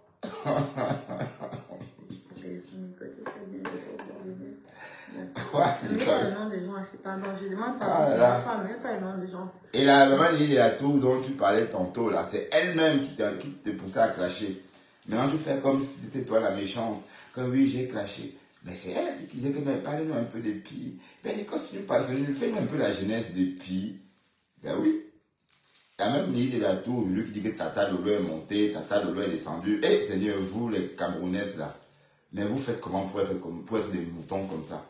Toi, le nom des gens, c'est pas non, je demande pas, même pas le nom des gens. Et la maman Lily Latou dont tu parlais tantôt là, c'est elle-même qui te poussait à clasher. Maintenant tu fais comme si c'était toi la méchante. Comme oui, j'ai clashé. Mais c'est elle qui disait que parlez-nous un peu des Pi. Ben elle continue pas, fais-nous un peu la jeunesse des Pi. Ben oui. Il y a même Lily Latou, lui qui dit que Tata Lolo est monté, Tata Lolo est descendu. Eh Seigneur, vous les Camerounaises là, mais vous faites comment pour être des moutons comme ça?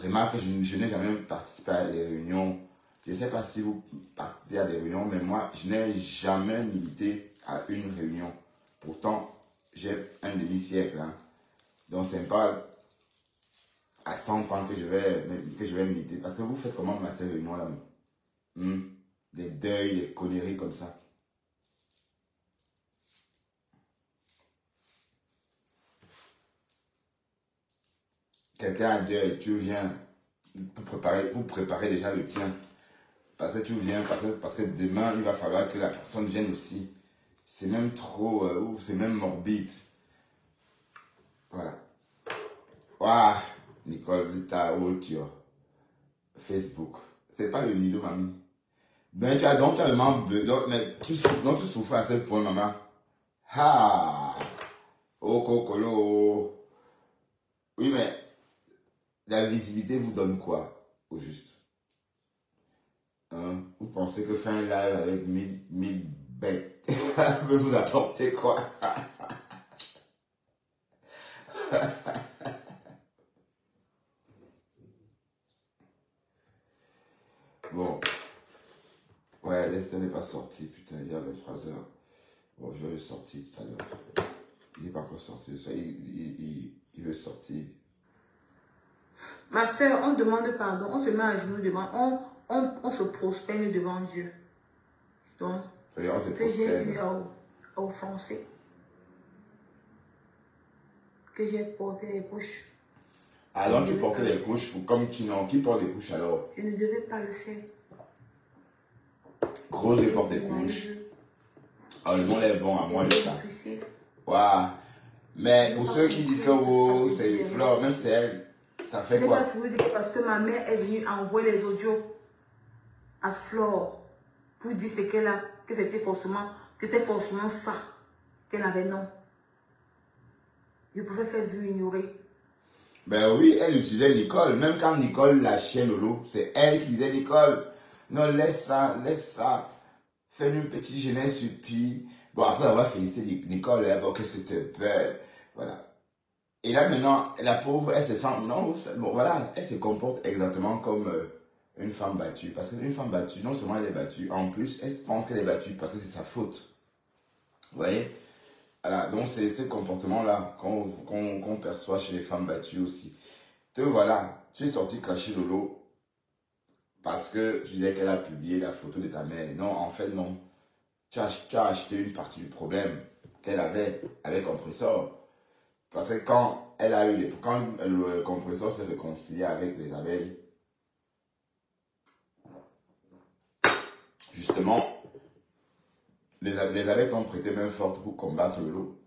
Remarque que je n'ai jamais participé à des réunions. Je ne sais pas si vous partez à des réunions, mais moi, je n'ai jamais milité à une réunion. Pourtant, j'ai un demi-siècle. Hein. Donc, ce n'est pas à 100 ans que je vais militer. Parce que vous faites comment dans ces réunions-là? Des deuils, des conneries comme ça. Quelqu'un a deuil, tu viens pour préparer déjà le tien. Parce que tu viens, parce que demain, il va falloir que la personne vienne aussi. C'est même trop, c'est même morbide. Voilà. Waouh, Nicole, t'as Facebook. C'est pas le nido, mamie. Ben, tu as vraiment mais tu souffres à ce point, maman. Ah! Oh, cocolo. Oui, mais la visibilité vous donne quoi, au juste? Hein? Vous pensez que faire un live avec 1000 bêtes peut vous apporter quoi? Bon. Ouais, Lester n'est pas sorti, putain, il est à 23h. Bon, je vais le sortir tout à l'heure. Il n'est pas encore sorti, il veut sortir. Ma soeur, on demande pardon, on se met à genoux devant, on se prosterne devant Dieu. Donc, que j'ai eu à offenser, que j'ai porté les couches. Alors tu portais les couches, comme qui porte les couches alors? Je ne devais pas le faire. Gros et porte les couches. Alors le nom est bon à moi de ça. Waouh. Mais pour ceux qui disent que c'est Flore, même c'est elle. Ça fait Je quoi? n'ai pas toujours dit que parce que ma mère est venue envoyer les audios à Flore pour dire ce qu'elle a, que c'était forcément ça qu'elle avait, non. Je pouvais faire vu ignorer. Ben oui, elle utilisait Nicole. Même quand Nicole lâchait Lolo, c'est elle qui disait Nicole, non, laisse ça. Fais une petite jeunesse supi. Bon, après avoir félicité Nicole, elle, bon, qu'est-ce que t'es belle. Voilà. Et là, maintenant, la pauvre, elle se sent, non, bon, voilà, elle se comporte exactement comme une femme battue. Parce qu'une femme battue, non seulement elle est battue, en plus, elle pense qu'elle est battue parce que c'est sa faute. Vous voyez? Voilà, donc c'est ce comportement-là qu'on perçoit chez les femmes battues aussi. Te voilà, tu es sorti clasher Lolo parce que tu disais qu'elle a publié la photo de ta mère. Non, en fait, non. Tu as acheté une partie du problème qu'elle avait avec Compressor. Parce que quand le compresseur s'est réconcilié avec les abeilles, justement, les abeilles t'ont prêté main forte pour combattre le loup.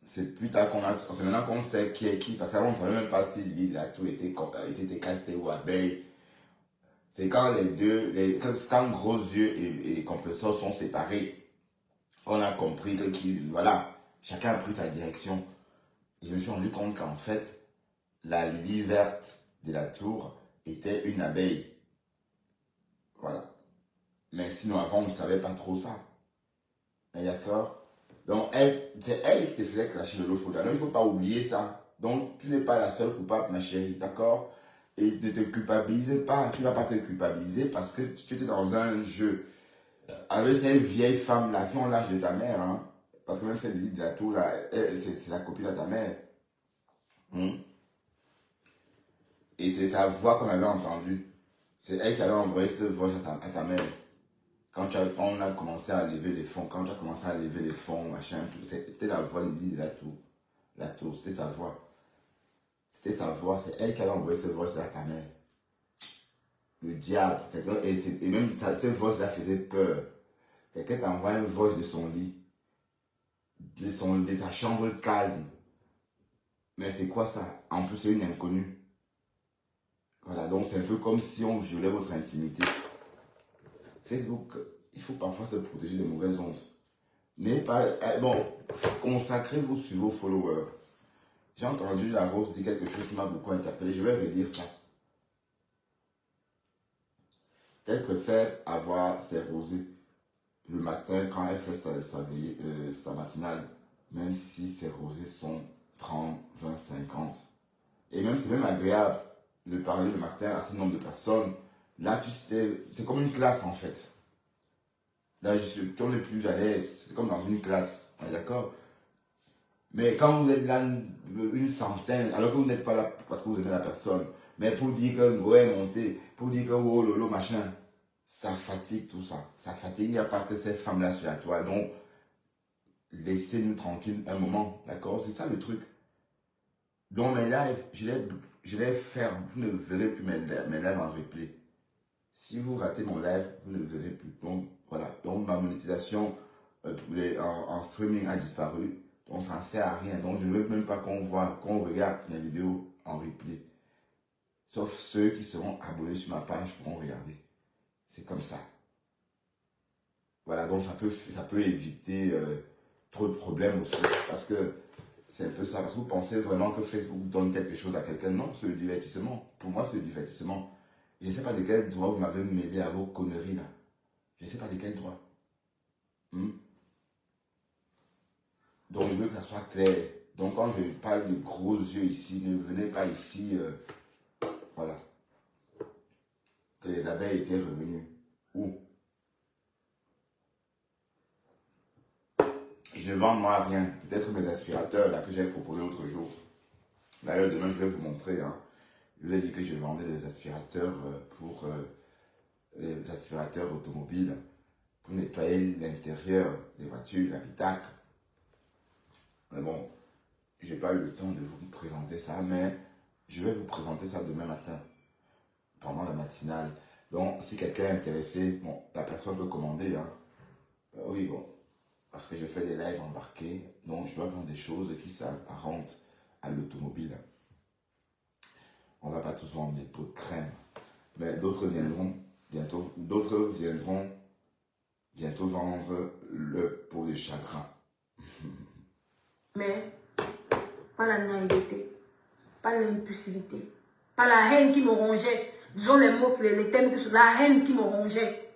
C'est plus tard c'est maintenant qu'on sait qui est qui, parce qu'avant on ne savait même pas si l'île a tout été cassé ou abeille. C'est quand quand Gros Yeux et Compresseur sont séparés, on a compris que voilà, chacun a pris sa direction. Et je me suis rendu compte qu'en fait, la lily verte de la tour était une abeille. Voilà. Mais sinon, avant, on ne savait pas trop ça. D'accord? Donc, c'est elle qui te faisait clasher le lot. Donc, il ne faut pas oublier ça. Donc, tu n'es pas la seule coupable, ma chérie. D'accord? Et ne te culpabilise pas. Tu ne vas pas te culpabiliser parce que tu étais dans un jeu avec ces vieilles femmes-là qui ont l'âge de ta mère. Hein? Parce que même celle de la tour, là, c'est la copine de ta mère. Et c'est sa voix qu'on avait entendue. C'est elle qui avait envoyé ce voix à ta mère. Quand on a commencé à lever les fonds, quand tu as commencé à lever les fonds, machin, tout, c'était la voix de la tour. La tour, c'était sa voix. C'était sa voix, c'est elle qui avait envoyé ce voix à ta mère. Le diable, et même ce voix-là faisait peur. Quelqu'un t'envoie une voix de son lit, de sa chambre calme. Mais c'est quoi ça? En plus, c'est une inconnue. Voilà, donc c'est un peu comme si on violait votre intimité. Facebook, il faut parfois se protéger des mauvaises ondes. N'ayez pas... Bon, consacrez-vous sur vos followers. J'ai entendu la Rose dire quelque chose qui m'a beaucoup interpellé. Je vais redire ça. Qu'elle préfère avoir ses rosées le matin quand elle fait sa matinale, même si ses rosées sont 30, 20, 50. Et même, c'est même agréable de parler le matin à ce nombre de personnes. Là, tu sais, c'est comme une classe en fait. Là, on est plus à l'aise. C'est comme dans une classe. On est d'accord? Mais quand vous êtes là, une centaine, alors que vous n'êtes pas là parce que vous aimez la personne, mais pour dire que ouais, montez, pour dire que oh lolo, machin, ça fatigue tout ça. Ça fatigue. Il n'y a pas que ces femmes-là sur la toile. Donc, laissez-nous tranquilles un moment. D'accord? C'est ça le truc. Dans mes lives, je les ferme. Vous ne verrez plus mes lives en replay. Si vous ratez mon live, vous ne verrez plus. Donc, voilà. Donc, ma monétisation en streaming a disparu. Donc, ça ne sert à rien. Donc, je ne veux même pas qu'on regarde mes vidéos en replay. Sauf ceux qui seront abonnés sur ma page pourront regarder. C'est comme ça. Voilà. Donc, ça peut éviter trop de problèmes aussi. Parce que c'est un peu ça. Parce que vous pensez vraiment que Facebook donne quelque chose à quelqu'un. Non, c'est le divertissement. Pour moi, c'est le divertissement. Je ne sais pas de quel droit vous m'avez mêlé à vos conneries là. Je ne sais pas de quel droit. Donc je veux que ça soit clair. Donc quand je parle de gros yeux ici, ne venez pas ici. Voilà. Que les abeilles étaient revenues. Où? Je ne vends moi rien. Peut-être mes aspirateurs là que j'ai proposé l'autre jour. D'ailleurs demain je vais vous montrer. Hein. Je vous ai dit que je vendais des aspirateurs pour les aspirateurs automobiles pour nettoyer l'intérieur des voitures, l'habitacle. Mais bon, je n'ai pas eu le temps de vous présenter ça, mais je vais vous présenter ça demain matin, pendant la matinale. Donc, si quelqu'un est intéressé, bon, la personne peut commander. Hein. Oui, bon, parce que je fais des lives embarqués, donc je dois vendre des choses qui s'apparentent à l'automobile. On ne va pas tous vendre des pots de crème. Mais d'autres viendront bientôt vendre le pot de chagrin. Mais, pas la naïveté, pas l'impulsivité, pas la haine qui me rongeait. Disons les mots, les thèmes que c'est la haine qui me rongeait.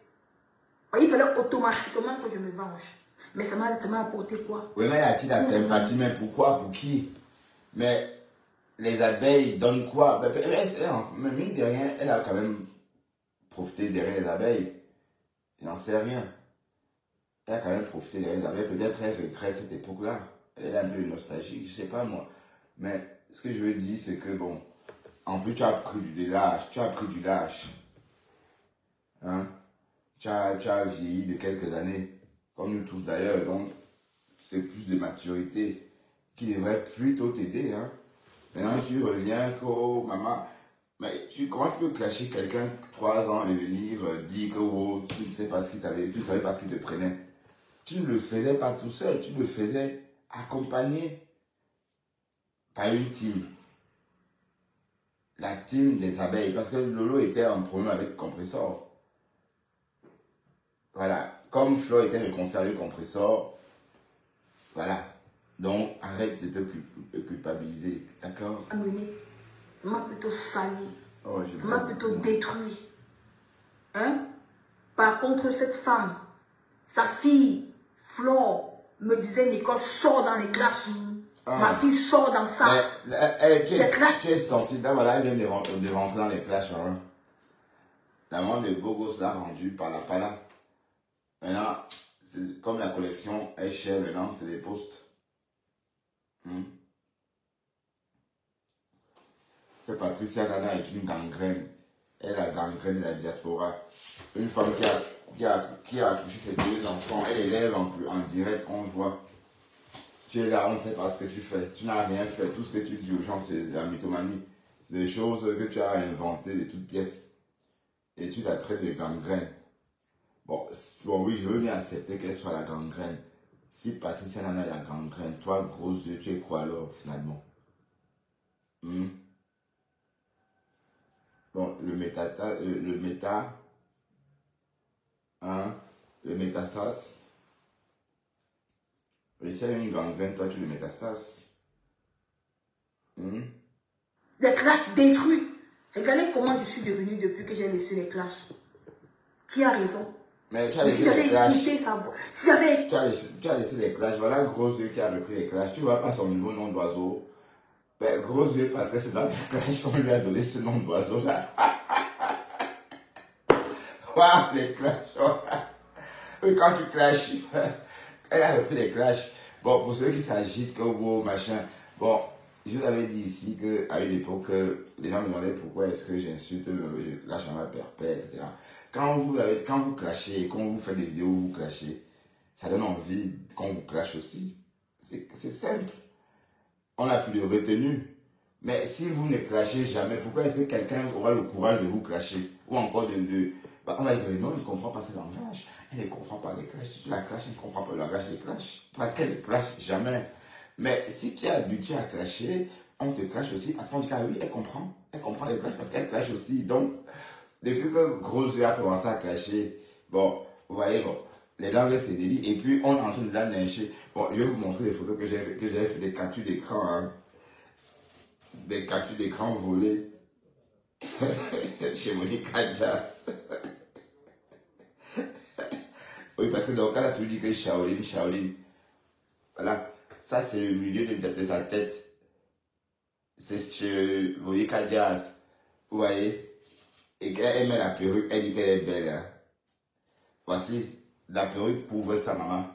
Il fallait automatiquement que je me venge. Mais ça m'a apporté quoi? Oui, mais elle a-t-il la sympathie, mais pourquoi? Pour qui? Mais les abeilles donnent quoi? Mais mine de rien, elle a quand même profité derrière les abeilles. Il n'en sait rien. Elle a quand même profité derrière les abeilles. Peut-être elle regrette cette époque-là. Elle a un peu de nostalgie, je sais pas moi. Mais ce que je veux dire, c'est que bon, en plus tu as pris du lâche, Hein? Tu as vieilli de quelques années, comme nous tous d'ailleurs, donc c'est plus de maturité qui devrait plutôt t'aider. Hein? Maintenant tu reviens que, oh, maman, mais comment tu peux clasher quelqu'un 3 ans et venir dire que oh, tu ne sais pas ce qu'il t'avait, tu ne savais pas ce qu'il te prenait. Tu ne le faisais pas tout seul, tu le faisais accompagné par une team. La team des abeilles, parce que Lolo était en problème avec Compressor. Voilà, comme Flo était réconcilié avec Compressor, voilà. Donc, arrête de te culpabiliser, d'accord? Ça m'a plutôt sali, oh, ça m'a plutôt détruit. Hein? Par contre, cette femme, sa fille, Flo, me disait, Nicole, sors dans les clashs. Ma fille sort dans ça. Tu es sortie, voilà, elle vient de rentrer dans les clashs. Hein. La maman de Bogos l'a rendue par la pala. Maintenant, comme la collection est chère, maintenant, c'est des posts. Que Patricia Nana est une gangrène. Elle est la gangrène de la diaspora. Une femme qui a accouché ses 2 enfants, elle élève en direct, on voit. Tu es là, on ne sait pas ce que tu fais. Tu n'as rien fait. Tout ce que tu dis aux gens, c'est de la mythomanie. C'est des choses que tu as inventées de toutes pièces. Et tu la traites de gangrène. Bon, oui, je veux bien accepter qu'elle soit la gangrène. Si Patricia Nana est la gangrène, toi, gros yeux, tu es quoi alors, finalement? Bon, le métastase. Et si elle a une gangrène, toi, tu le métastase. Les clashs détruits. Regardez comment je suis devenue depuis que j'ai laissé les clashs. Qui a raison? Mais tu as laissé les clashs. Tu as laissé les clashs. Voilà gros yeux qui a repris les clashs. Tu vois pas son nouveau nom d'oiseau. Ben, gros yeux parce que c'est dans les clashs qu'on lui a donné ce nom d'oiseau là. Waouh, les clashs. Oui, quand tu clashes, elle a repris les clashs. Bon, pour ceux qui s'agitent, que wow, machin. Bon, je vous avais dit ici qu'à une époque, les gens me demandaient pourquoi est-ce que j'insulte la chambre perpète, etc. Quand vous clashez et qu'on vous fait des vidéos où vous clashez, ça donne envie qu'on vous clash aussi. C'est simple. On n'a plus de retenue. Mais si vous ne clashez jamais, pourquoi est-ce que quelqu'un aura le courage de vous clasher? Ou encore on va dire non, il ne comprend pas ce langage. Elle ne comprend pas les clashs. Si tu la clashes, elle ne comprend pas le langage des clashs. Parce qu'elle ne clash jamais. Mais si tu es habitué à clasher, on te clash aussi. Parce qu'on dit que oui, elle comprend. Elle comprend les clashs parce qu'elle clash aussi. Donc, depuis que Gros Yeux a commencé à clasher, bon, vous voyez, bon, les langues c'est délit. Et puis, on est en train de la lyncher. Bon, je vais vous montrer des photos que j'ai fait, des captures d'écran. Hein. Des captures d'écran volées chez Monica Jazz. Oui, parce que dans le cas, tu dis que Shaolin. Voilà, ça c'est le milieu de sa tête. C'est chez Monica Jazz. Vous voyez? Et quand elle met la perruque, elle dit qu'elle est belle. Hein. Voici, la perruque couvre sa maman.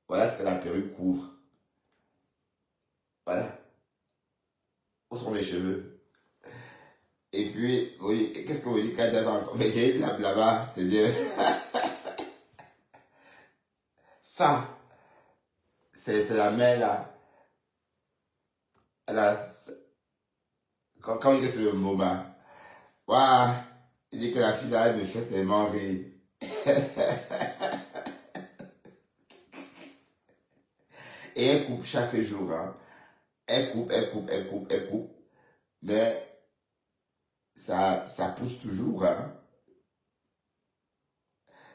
Voilà ce que la perruque couvre. Voilà. Où sont mes cheveux? Et puis, oui, qu'est-ce que vous dites quand j'ai encore? Mais j'ai la blabla, c'est Dieu. Ça, c'est la mère là. Quand il dit que c'est le moment, waouh, il dit que la fille là, elle me fait tellement rire. Et elle coupe chaque jour. Hein. Elle coupe. Mais ça pousse toujours. Hein.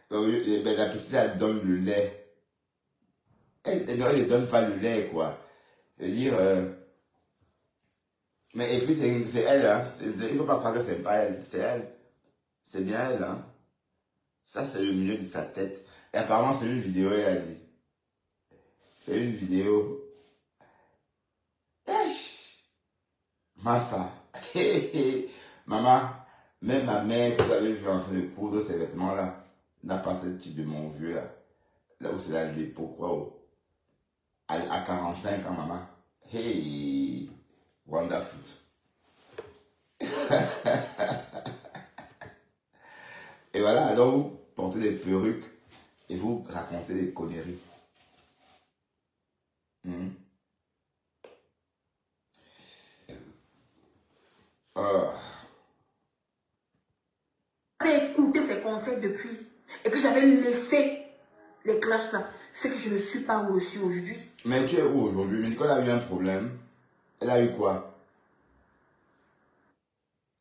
Ben, la petite, elle donne le lait. Elle ne donne pas le lait, quoi. C'est-à-dire... mais et puis, c'est elle. Hein. Il ne faut pas croire que c'est pas elle. C'est elle. C'est bien elle. Hein. Ça, c'est le milieu de sa tête. Et apparemment, c'est une vidéo, elle a dit. C'est une vidéo. Massa. Maman, même ma mère que vous avez vu en train de coudre ces vêtements-là, n'a pas ce type de mon vieux là. Là où c'est la l'époque, quoi. À 45 ans, maman. Hey, wonderful. Et voilà, alors vous portez des perruques et vous racontez des conneries. J'avais écouté ses conseils depuis et que j'avais laissé les classes là, c'est que je ne suis pas où je suis aujourd'hui. Mais tu es où aujourd'hui? Mais Nicole a eu un problème. Elle a eu quoi?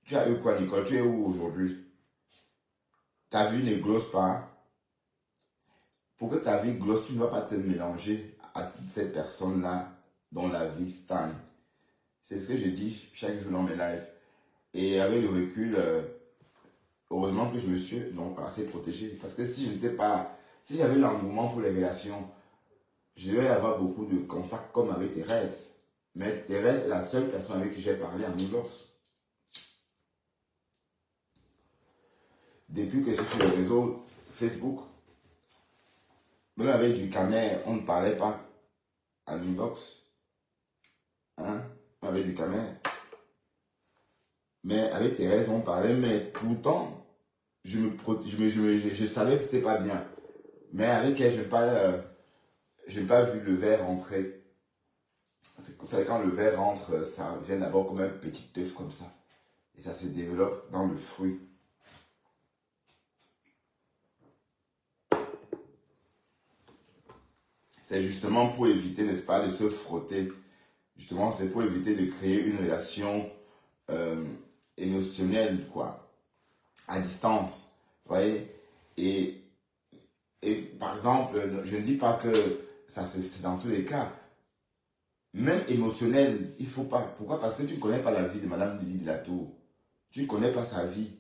Tu as eu quoi, Nicole? Tu es où aujourd'hui? Ta vie ne glosse pas. Pour que ta vie glosse, tu ne vas pas te mélanger à ces personnes-là dont la vie stagne. C'est ce que je dis chaque jour dans mes lives. Et avec le recul, heureusement que je me suis assez protégé. Parce que si je n'étais pas, si j'avais l'engouement pour les relations, je devais avoir beaucoup de contacts comme avec Thérèse. Mais Thérèse est la seule personne avec qui j'ai parlé en inbox. Depuis que je suis sur le réseau Facebook, même avec du Camer, on ne parlait pas en inbox. Hein? Avec du Camer. Mais avec Thérèse, on parlait, mais pourtant, je savais que c'était pas bien. Mais avec elle, je n'ai pas vu le verre rentrer. C'est comme ça, quand le verre rentre, ça vient d'abord comme un petit œuf comme ça. Et ça se développe dans le fruit. C'est justement pour éviter, n'est-ce pas, de se frotter. Justement, c'est pour éviter de créer une relation émotionnelle, quoi, à distance. Vous voyez? Et par exemple, je ne dis pas que ça c'est dans tous les cas. Même émotionnel, il ne faut pas. Pourquoi? Parce que tu ne connais pas la vie de Madame Lily de la Tour. Tu ne connais pas sa vie.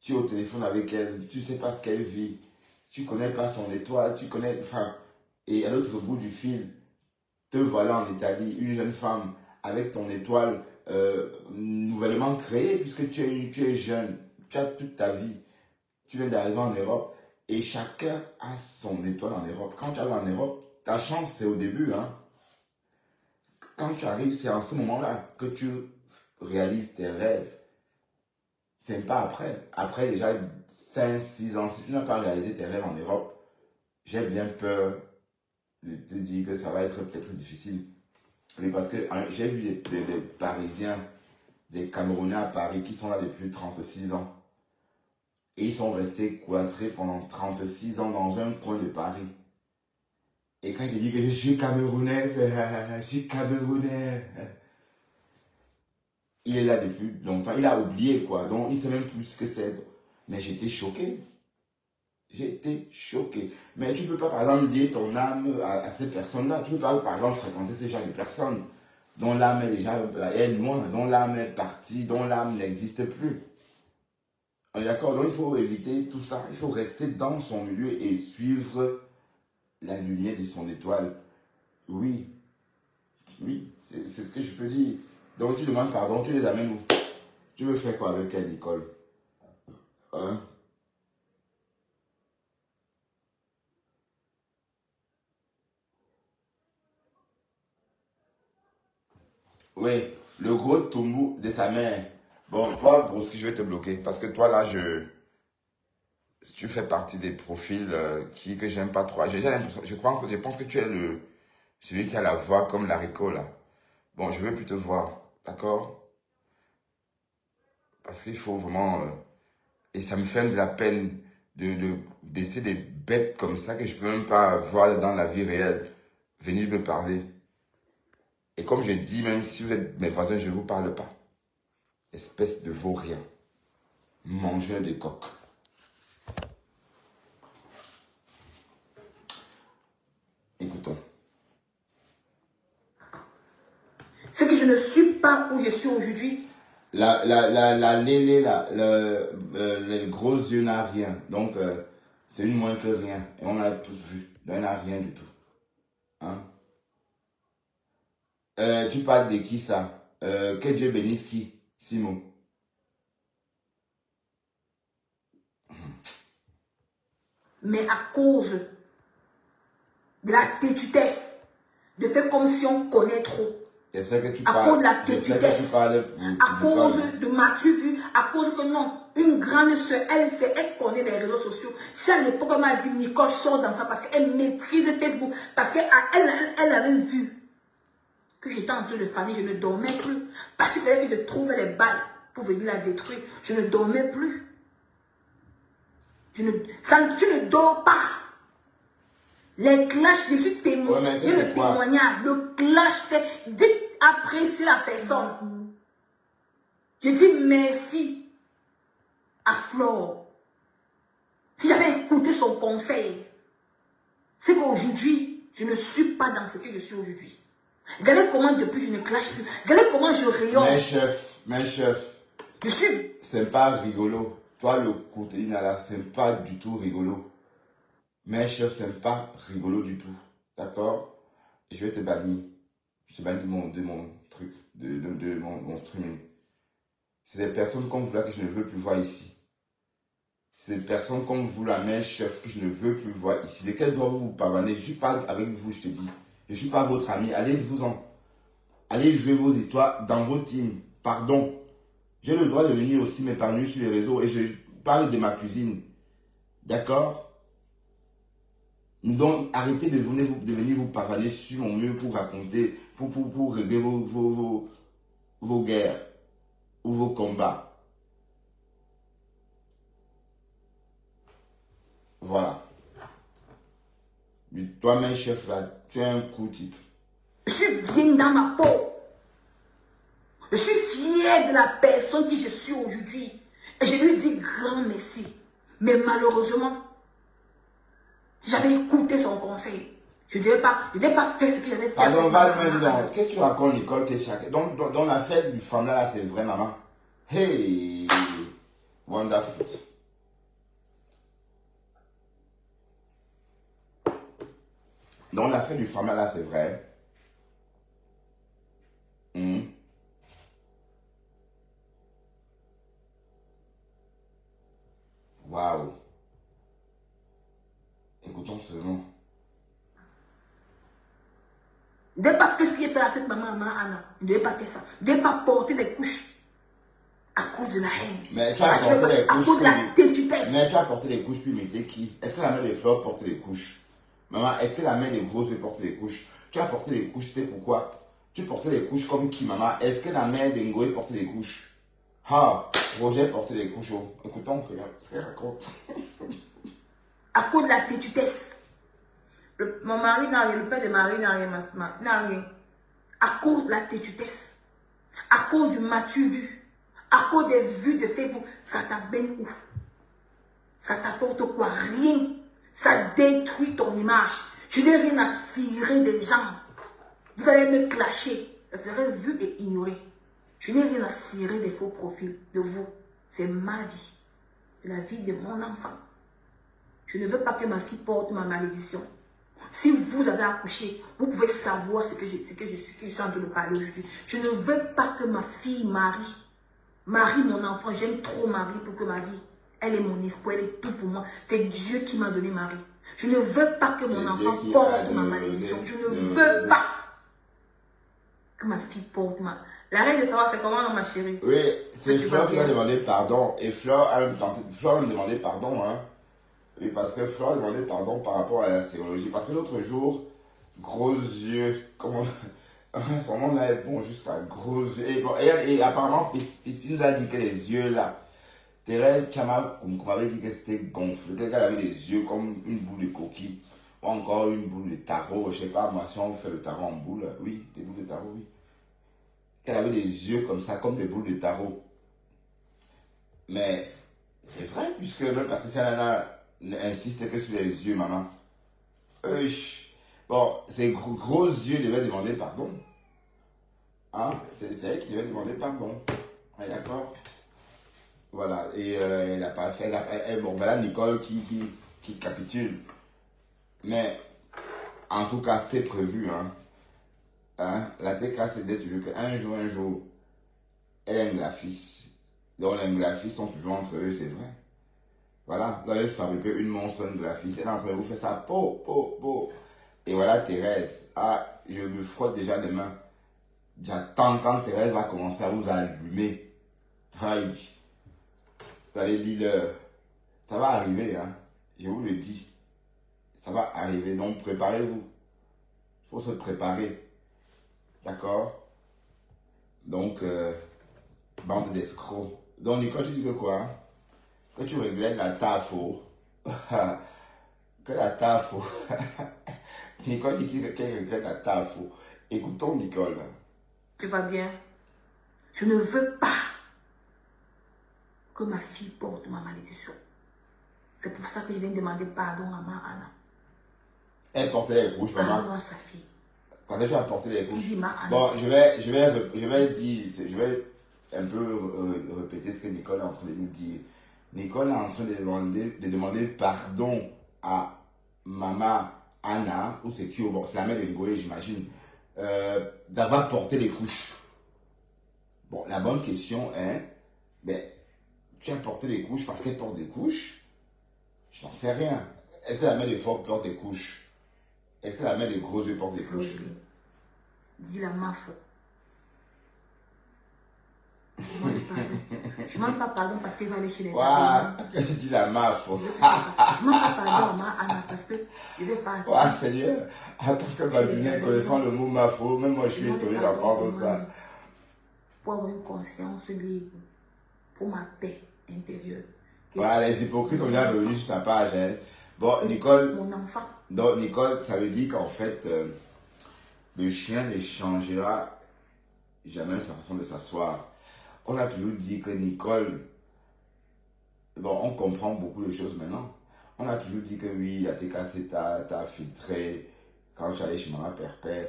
Tu es au téléphone avec elle, tu ne sais pas ce qu'elle vit. Tu ne connais pas son étoile, tu connais... Enfin, et à l'autre bout du fil, te voilà en Italie, une jeune femme avec ton étoile nouvellement créée, puisque tu es jeune, tu as toute ta vie. Tu viens d'arriver en Europe et chacun a son étoile en Europe. Quand tu arrives en Europe, ta chance, c'est au début. Hein. Quand tu arrives, c'est en ce moment-là que tu réalises tes rêves. C'est pas après. Après déjà 5, 6 ans, si tu n'as pas réalisé tes rêves en Europe, j'ai bien peur de te dire que ça va être peut-être difficile. Oui, parce que j'ai vu des Parisiens, des Camerounais à Paris qui sont là depuis 36 ans. Et ils sont restés cloîtrés pendant 36 ans dans un coin de Paris. Et quand il dit que je suis Camerounais, je suis Camerounais. Il est là depuis longtemps. Il a oublié quoi. Donc il ne sait même plus ce que c'est. Mais j'étais choqué. J'étais choqué. Mais tu ne peux pas, par exemple, lier ton âme à ces personnes-là. Tu ne peux pas, par exemple, fréquenter ces genre de personnes dont l'âme est déjà loin, dont l'âme est partie, dont l'âme n'existe plus. D'accord? Donc il faut éviter tout ça. Il faut rester dans son milieu et suivre la lumière de son étoile. Oui. Oui, c'est ce que je peux dire. Donc tu demandes pardon, tu les amènes où? Tu veux faire quoi avec elle, Nicole? Hein? Oui, le gros tombou de sa mère. Bon, toi, Broski, je vais te bloquer. Parce que toi, là, tu fais partie des profils que j'aime pas trop. Je pense que tu es celui qui a la voix comme l'haricot, là. Bon, je veux plus te voir. D'accord? Parce qu'il faut vraiment... et ça me fait de la peine d'essayer des bêtes comme ça que je peux même pas voir dans la vie réelle venir me parler. Et comme je dis, même si vous êtes mes voisins, je ne vous parle pas. Espèce de vaurien. Mangeur de coq. Écoutons. C'est que je ne suis pas où je suis aujourd'hui. Les gros yeux n'a rien. Donc, c'est une moins que rien. Et on l'a tous vu. Elle n'a rien du tout. Hein? Tu parles de qui ça? Que Dieu bénisse qui? Simon. Mais à cause de la têtutesse, de faire comme si on connaît trop. J'espère que tu à parles. cause de la têtutesse, à cause de m'as-tu vu, à cause que non, une grande soeur, elle connaît les réseaux sociaux. Si à l'époque, elle m'a dit, Nicole sort dans ça parce qu'elle maîtrise Facebook, parce qu'elle avait vu que j'étais en train de faner, je ne dormais plus. Parce qu'il fallait que je trouve les balles pour venir la détruire. Je ne dormais plus. Tu ne dors pas. Les clashs, je suis témoin. Ouais, il y a le témoignage. Le clash fait. Dites apprécier la personne. Je dis merci à Flore. Si j'avais écouté son conseil, c'est qu'aujourd'hui, je ne suis pas dans ce que je suis aujourd'hui. Regardez comment depuis je ne clash plus. Regardez comment je rayonne. Mais chef. Je suis. C'est pas rigolo. Toi, le côté là, c'est pas du tout rigolo. Mais chef, c'est pas rigolo du tout. D'accord? Je vais te bannir. Je te bannis de mon truc, de mon streaming. C'est des personnes comme vous là que je ne veux plus voir ici. C'est des personnes comme vous là, mais chef, que je ne veux plus voir ici. Lesquelles doivent vous pardonner? Je suis pas avec vous, je te dis. Je suis pas votre ami. Allez-vous-en. Allez jouer vos histoires dans vos teams. Pardon. J'ai le droit de venir aussi m'épargner sur les réseaux et je parle de ma cuisine. D'accord? Donc, arrêtez de venir vous pavaner sur mon mur pour raconter, pour régler vos guerres ou vos combats. Voilà. Toi-même, chef, là, tu es un coup type. Je suis bien dans ma peau. Je suis fière de la personne que je suis aujourd'hui. Et je lui dis grand merci. Mais malheureusement, si j'avais écouté son conseil, je ne devais pas faire ce que j'avais fait. Pardon, qu'est-ce que tu racontes, Nicole? Dans la fête du femme là, c'est vrai, maman. Hey, wonderful. Dans la fête du femme là, c'est vrai. Waouh. Écoutons seulement. Ne devais pas faire ce qu'il a fait à cette maman Anna. Ne devais pas faire ça. Ne devais pas porter des couches à cause de la haine. Mais tu as porté les couches. À cause de la têtutesse. Mais tu as porté les couches puis mettez qui? Est-ce que la mère des fleurs portait les couches? Maman, est-ce que la mère des grosses portait les couches? Tu as porté les couches, c'était pourquoi? Tu portais les couches comme qui, maman? Est-ce que la mère d'Engoé portait les couches? Ah, Roger portait les couches. Oh. Écoutons ce qu'elle raconte. À cause de la têtutesse. Mon mari n'a rien, le père de Marie n'a rien, n'a rien. À cause de la têtutesse. À cause du m'as-tu vu. À cause des vues de Facebook. Ça t'amène où? Ça t'apporte quoi? Rien. Ça détruit ton image. Je n'ai rien à cirer des gens. Vous allez me clasher. Ça serait vu et ignoré. Je n'ai rien à cirer des faux profils de vous. C'est ma vie. C'est la vie de mon enfant. Je ne veux pas que ma fille porte ma malédiction. Si vous avez accouché, vous pouvez savoir ce que je suis en train de parler aujourd'hui. Je ne veux pas que ma fille marie mon enfant. J'aime trop Marie pour que ma vie, elle est mon espoir, elle est tout pour moi. C'est Dieu qui m'a donné Marie. Je ne veux pas que mon enfant porte ma malédiction. Je ne veux pas que ma fille porte ma... La reine de savoir, c'est comment, non, ma chérie? Oui, c'est Flore qui m'a demandé pardon. Et Flore me demandé pardon, hein. Oui, parce que Flore a demandé pardon par rapport à la sérologie. Parce que l'autre jour, gros yeux, comment... Son nom là est bon jusqu'à gros yeux. Et apparemment, il nous a dit que les yeux là, Thérèse Chama, comme m'avait dit que c'était gonflé, qu'elle avait des yeux comme une boule de coquille, ou encore une boule de tarot, je sais pas, moi si on fait le tarot en boule, oui, des boules de tarot, oui. Qu'elle avait des yeux comme ça, comme des boules de tarot. Mais C'est vrai, puisque même Patricia Nana insiste que sur les yeux, maman. Bon, ses gros yeux devaient demander pardon. Hein? C'est elle qui devait demander pardon. Ah, d'accord. Voilà, et elle n'a pas fait. Bon, voilà Nicole qui capitule. Mais, en tout cas, c'était prévu. La TK se disait toujours qu'un jour, elle aime la fille. Donc, les Glafis sont toujours entre eux, c'est vrai. Voilà, là, elle fabriquait une monstre Glafis. Elle est en train de vous faire ça, po. Et voilà Thérèse. Ah, je me frotte déjà les mains. J'attends quand Thérèse va commencer à vous allumer. Aïe. Vous allez lire. Ça va arriver, hein. Je vous le dis. Ça va arriver. Donc, préparez-vous. Il faut se préparer. D'accord? Donc, bande d'escrocs. Donc, Nicole, tu dis que quoi? Que tu regrettes la tafo. Que la tafo. Nicole dit qu'elle regrette la tafo. Écoutons Nicole. Tu vas bien? Je ne veux pas que ma fille porte ma malédiction. C'est pour ça que je viens demander pardon à ma Anna. Elle portait les couches, maman. Pardon à sa fille. Parce que tu as porté les couches. Dis, ma Anna. Bon, je vais un peu répéter ce que Nicole est en train de nous dire. Nicole est en train de demander pardon à maman Anna, ou c'est qui, bon, c'est la mère de Ngoé, j'imagine, d'avoir porté les couches. Bon, la bonne question est, ben, tu as porté les couches parce qu'elle porte des couches? J'en sais rien. Est-ce que la mère de Fort porte des couches? Est-ce que la mère de Gros Yeux porte des couches? Dis la mafo. Je ne demande pas pardon parce qu'il va aller chez les parents. Je dis la mafo. Je ne demande pas pardon à ma Anna parce que je vais partir. Ouais, Seigneur, en tant que Babylonien, connaissant le mot mafo, même moi je suis étonné d'entendre ça. Pour avoir une conscience libre, pour ma paix intérieure. Voilà, les hypocrites sont déjà revenus sur sa page. Hein. Bon, Nicole. Mon enfant. Donc, Nicole, ça veut dire qu'en fait, le chien ne changera jamais sa façon de s'asseoir. On a toujours dit que Nicole, bon, on comprend beaucoup de choses maintenant. On a toujours dit que oui, la TKC t'a filtré quand tu allais chez Maman Perpère.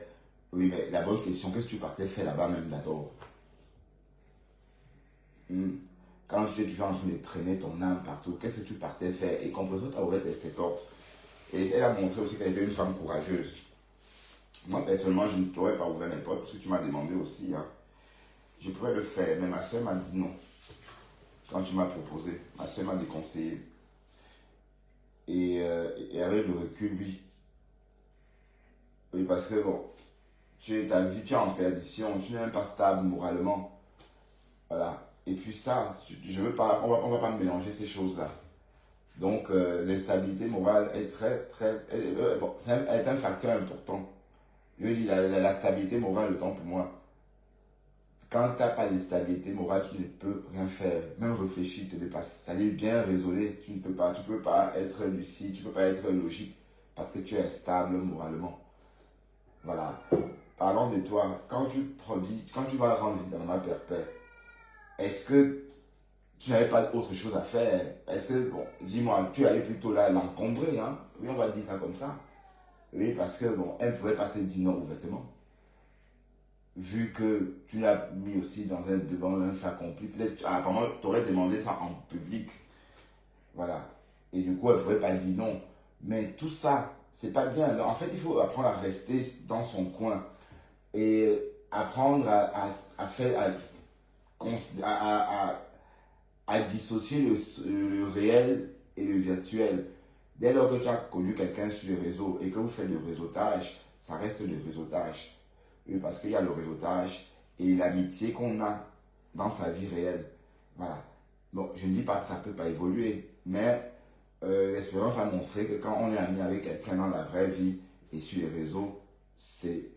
Oui, mais la bonne question, qu'est-ce que tu partais faire là-bas même d'abord? Quand tu es toujours en train de traîner ton âme partout, qu'est-ce que tu partais faire? Et comprends-toi, tu as ouvert ses portes. Et elle a montré aussi qu'elle était une femme courageuse. Moi, personnellement, je ne t'aurais pas ouvert mes portes parce que tu m'as demandé aussi. Hein. Je pouvais le faire, mais ma soeur m'a dit non. Quand tu m'as proposé, ma soeur m'a déconseillé. Et avec le recul, oui. Oui, parce que bon, ta vie, tu es en perdition, tu n'es même pas stable moralement. Voilà. Et puis ça, je veux pas, on va pas mélanger ces choses-là. Donc, l'instabilité morale est bon, est un facteur important. Je veux dire, la stabilité morale, le temps pour moi. Quand tu n'as pas de stabilité morale, tu ne peux rien faire. Même réfléchir te dépasse. Ça dit bien raisonner, tu ne peux pas. Tu ne peux pas être lucide, tu ne peux pas être logique. Parce que tu es instable moralement. Voilà. Parlons de toi. Quand tu vas rendre visite à Maman Perpère, est-ce que tu n'avais pas autre chose à faire? Est-ce que, bon, dis-moi, tu allais plutôt là l'encombrer, hein? Oui, on va dire ça comme ça. Oui, parce que, bon, elle ne pouvait pas te dire non ouvertement. Vu que tu l'as mis aussi devant un fait accompli, peut-être, apparemment, tu aurais demandé ça en public. Voilà. Et du coup, elle ne pouvait pas dire non. Mais tout ça, c'est pas bien. Alors, en fait, il faut apprendre à rester dans son coin. Et apprendre à faire, à dissocier le réel et le virtuel. Dès lors que tu as connu quelqu'un sur les réseaux et que vous faites le réseautage, ça reste le réseautage. Oui, parce qu'il y a le réseautage et l'amitié qu'on a dans sa vie réelle. Voilà. Bon, je ne dis pas que ça ne peut pas évoluer, mais l'expérience a montré que quand on est ami avec quelqu'un dans la vraie vie et sur les réseaux, c'est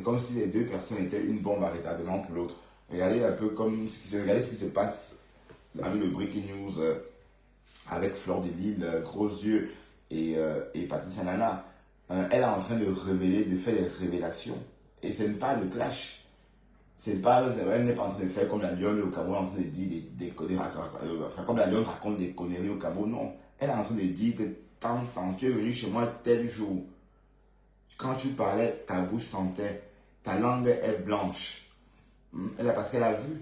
comme si les deux personnes étaient une bombe à retardement pour l'autre. Regardez un peu regardez ce qui se passe avec le Breaking News avec Fleur de Lille, Gros Yeux et Patricia Nana. Elle est en train de faire des révélations. Et ce n'est pas le clash. C'est pas, elle n'est pas en train de faire comme la lionne au Cameroun, en train de dire des conneries, enfin, comme la lionne raconte des conneries au Cameroun, non. Elle est en train de dire que tant, tu es venu chez moi tel jour. Quand tu parlais, ta bouche sentait, ta langue est blanche. Parce qu'elle a vu.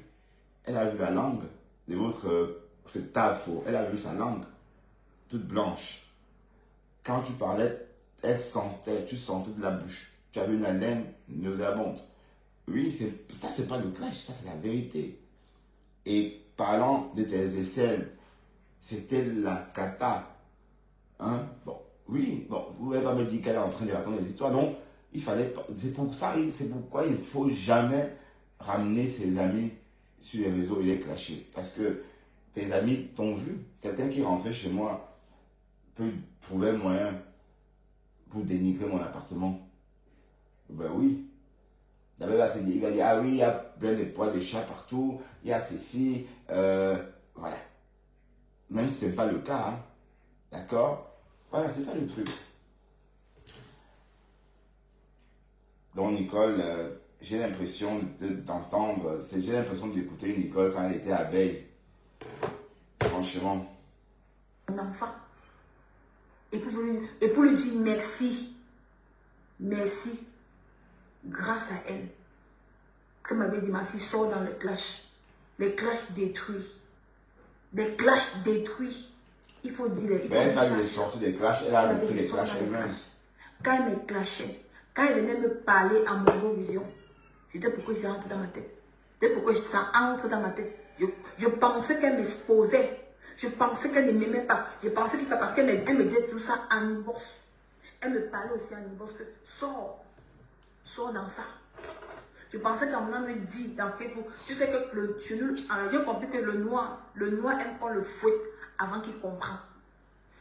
Elle a vu la langue de votre, c'est ta faux. Elle a vu sa langue, toute blanche. Quand tu parlais, elle sentait, tu sentais de la bouche. Tu avais une haleine nauséabonde. Oui, ça c'est pas le clash, ça c'est la vérité. Et parlant de tes aisselles, c'était la cata. Hein? Bon, oui, bon, vous ne pouvez pas me dire qu'elle est en train de raconter des histoires. Donc, il fallait, c'est pour ça, c'est pourquoi il ne faut jamais ramener ses amis sur les réseaux et les clasher. Parce que tes amis t'ont vu. Quelqu'un qui rentrait chez moi peut trouver un moyen pour dénigrer mon appartement. Ben oui. D'abord, il va dire, ah oui, il y a plein de poils de chat partout, il y a ceci, voilà. Même si ce n'est pas le cas, hein. D'accord? Voilà, c'est ça le truc. Donc, Nicole, j'ai l'impression d'entendre, j'ai l'impression d'écouter Nicole quand elle était abeille. Franchement. Un enfant. Et pour lui dire merci. Merci. Grâce à elle. Comme m'avait dit ma fille, sort dans le clash. Les clashs détruits. Les clashs détruits. Il faut dire. Elle a sorti des clashs, elle a repris les clashs elle-même. Quand elle me clashait, quand elle venait me parler à mon vision, c'était pourquoi ça entre dans ma tête. C'était pourquoi ça entre dans ma tête. Je pensais qu'elle m'exposait. Je pensais qu'elle ne m'aimait pas. Je pensais qu'il fallait parce qu'elle me disait tout ça en divorce. Elle me parlait aussi en divorce que sors dans ça. Je pensais qu'à un moment me dit dans Facebook, tu sais que j'ai compris que le noir aime qu'on le fouette avant qu'il comprenne.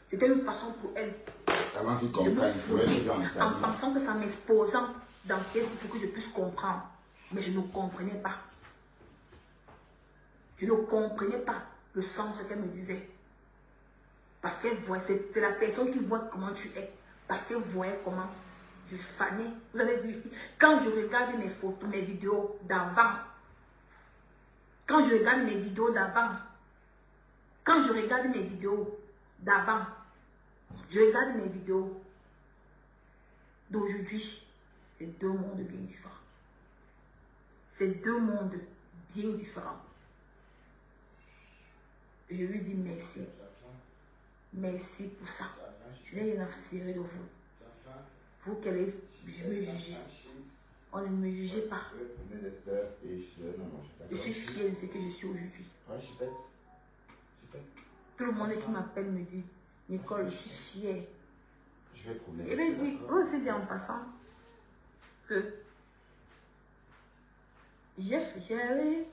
C'était une façon pour elle. Avant qu'il comprenne, en pensant que ça m'exposant dans Facebook pour que je puisse comprendre. Mais je ne comprenais pas. Je ne comprenais pas le sens qu'elle me disait. Parce qu'elle voit, c'est la personne qui voit comment tu es. Parce qu'elle voyait comment je fanais. Vous avez vu ici, quand je regarde mes photos, mes vidéos d'avant, quand je regarde mes vidéos d'avant, je regarde mes vidéos d'aujourd'hui, c'est deux mondes bien différents. C'est deux mondes bien différents. Je lui dis merci. Merci pour ça. Je n'ai rien à cirer de vous. Vous qui allez me juger. On ne me jugez pas. Je suis fière de ce que je suis aujourd'hui. Tout le monde qui m'appelle me dit, Nicole, je suis fière. Et bien, dit, c'est dit en passant que il y avait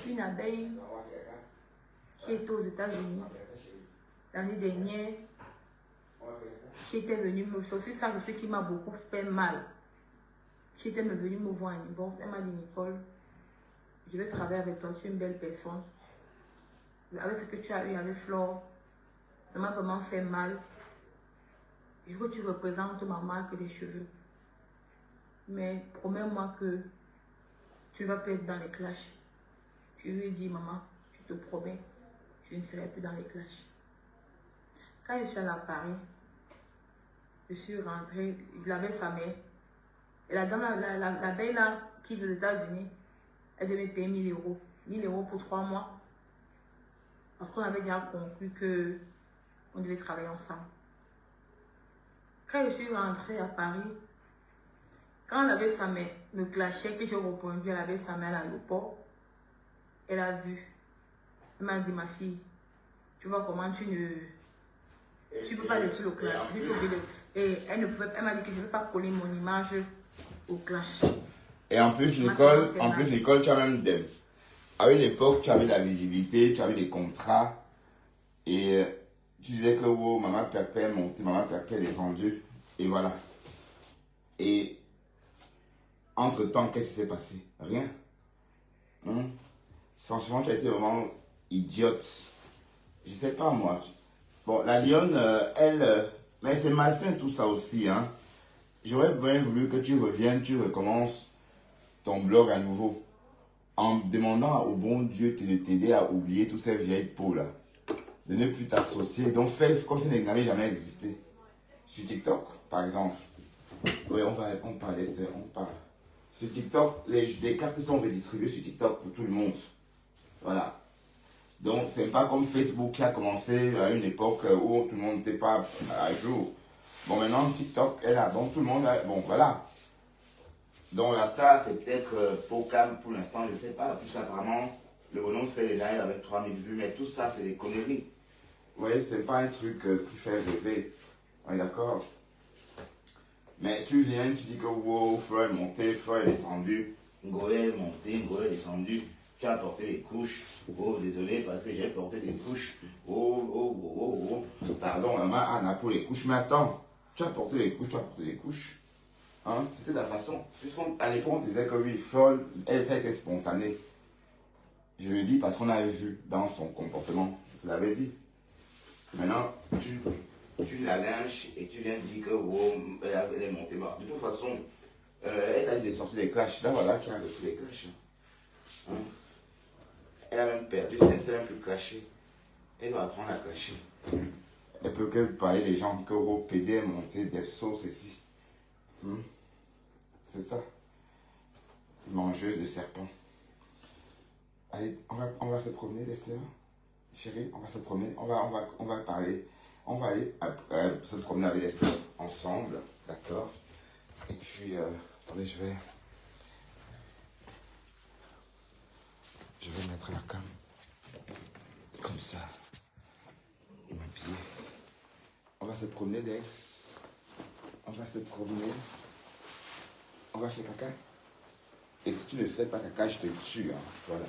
une abeille qui était aux États-Unis l'année dernière, qui était venue me... C'est aussi ça ce qui m'a beaucoup fait mal. Qui était venue me voir en divorce. Elle m'a dit, Nicole, je vais travailler avec toi, tu es une belle personne. Avec ce que tu as eu avec Flore, ça m'a vraiment fait mal. Je veux que tu représentes ma marque des cheveux. Mais promets-moi que tu ne vas pas être dans les clashs. Je lui ai dit, maman, je te promets, je ne serai plus dans les clashs. Quand je suis allée à Paris, je suis rentrée, il avait sa mère. Et la dame, la belle là, qui vit aux États-Unis, elle devait payer 1000 euros. 1000 euros pour 3 mois. Parce qu'on avait déjà conclu qu'on devait travailler ensemble. Quand je suis rentrée à Paris, quand elle avait sa mère, me clashait, que j'ai répondu, elle avait sa mère à l'aéroport, elle a vu. Elle m'a dit, ma fille, tu vois comment tu ne peux pas laisser le clash. Et elle m'a dit que je ne veux pas coller mon image au clash. Et en plus, Nicole, tu as même des... À une époque, tu avais de la visibilité, tu avais des contrats. Et tu disais que oh, maman Pépé est montée, maman Pépé est descendue. Et voilà. Et entre-temps, qu'est-ce qui s'est passé? Rien. Franchement, tu as été vraiment idiote. Je sais pas, moi. Bon, la lionne, elle... mais c'est malsain tout ça aussi, hein. j'aurais bien voulu que tu reviennes, tu recommences ton blog à nouveau. En demandant au bon Dieu de t'aider à oublier toutes ces vieilles peaux là. De ne plus t'associer. Donc fais comme si ça n'avait jamais existé. Sur TikTok, par exemple. Oui, on parle d'Esther, on parle. Sur TikTok, les cartes sont redistribuées sur TikTok pour tout le monde. Voilà. Donc, c'est pas comme Facebook qui a commencé à une époque où tout le monde n'était pas à jour. Bon, maintenant, TikTok est là. Donc, tout le monde a... Bon, voilà. Donc, la star, c'est peut-être Pokam pour l'instant, je ne sais pas. Puisqu'apparemment, le bonhomme fait les lives avec 3000 vues. Mais tout ça, c'est des conneries. Vous voyez, c'est pas un truc qui fait rêver. Oui, d'accord. Mais tu viens, tu dis que wow, frère est monté, frère est descendu. Ngoé est monté, Ngoé est descendu. Tu as porté les couches. Oh, désolé, parce que j'ai porté des couches. Pardon, maman Anna pour les couches. Mais attends, tu as porté les couches, tu as porté les couches. Hein? C'était la façon. Puisqu'à l'époque, on disait que oui, folle, elle, ça a été spontané. Je le dis parce qu'on avait vu dans son comportement. Je l'avais dit. Maintenant, tu la lynches et tu viens dire que wow, elle est montée. De toute façon, elle a dit de sortir des clashs. Là, voilà qui a reçu des clashs. Hein? Elle a même perdu, elle ne sait même plus clasher. Elle doit apprendre à clasher. Elle peut que parler des gens que vos PD est monté des sauces ici. C'est ça. Mangeuse de serpents. Allez, on va se promener, Lester. Chérie, on va se promener. On va parler. On va aller se promener avec Lester ensemble. D'accord. Et puis, attendez, je vais mettre la cam. Comme ça. Et m'habiller. On va se promener, Dex. On va se promener. On va faire caca. Et si tu ne fais pas caca, je te tue. Hein. Voilà.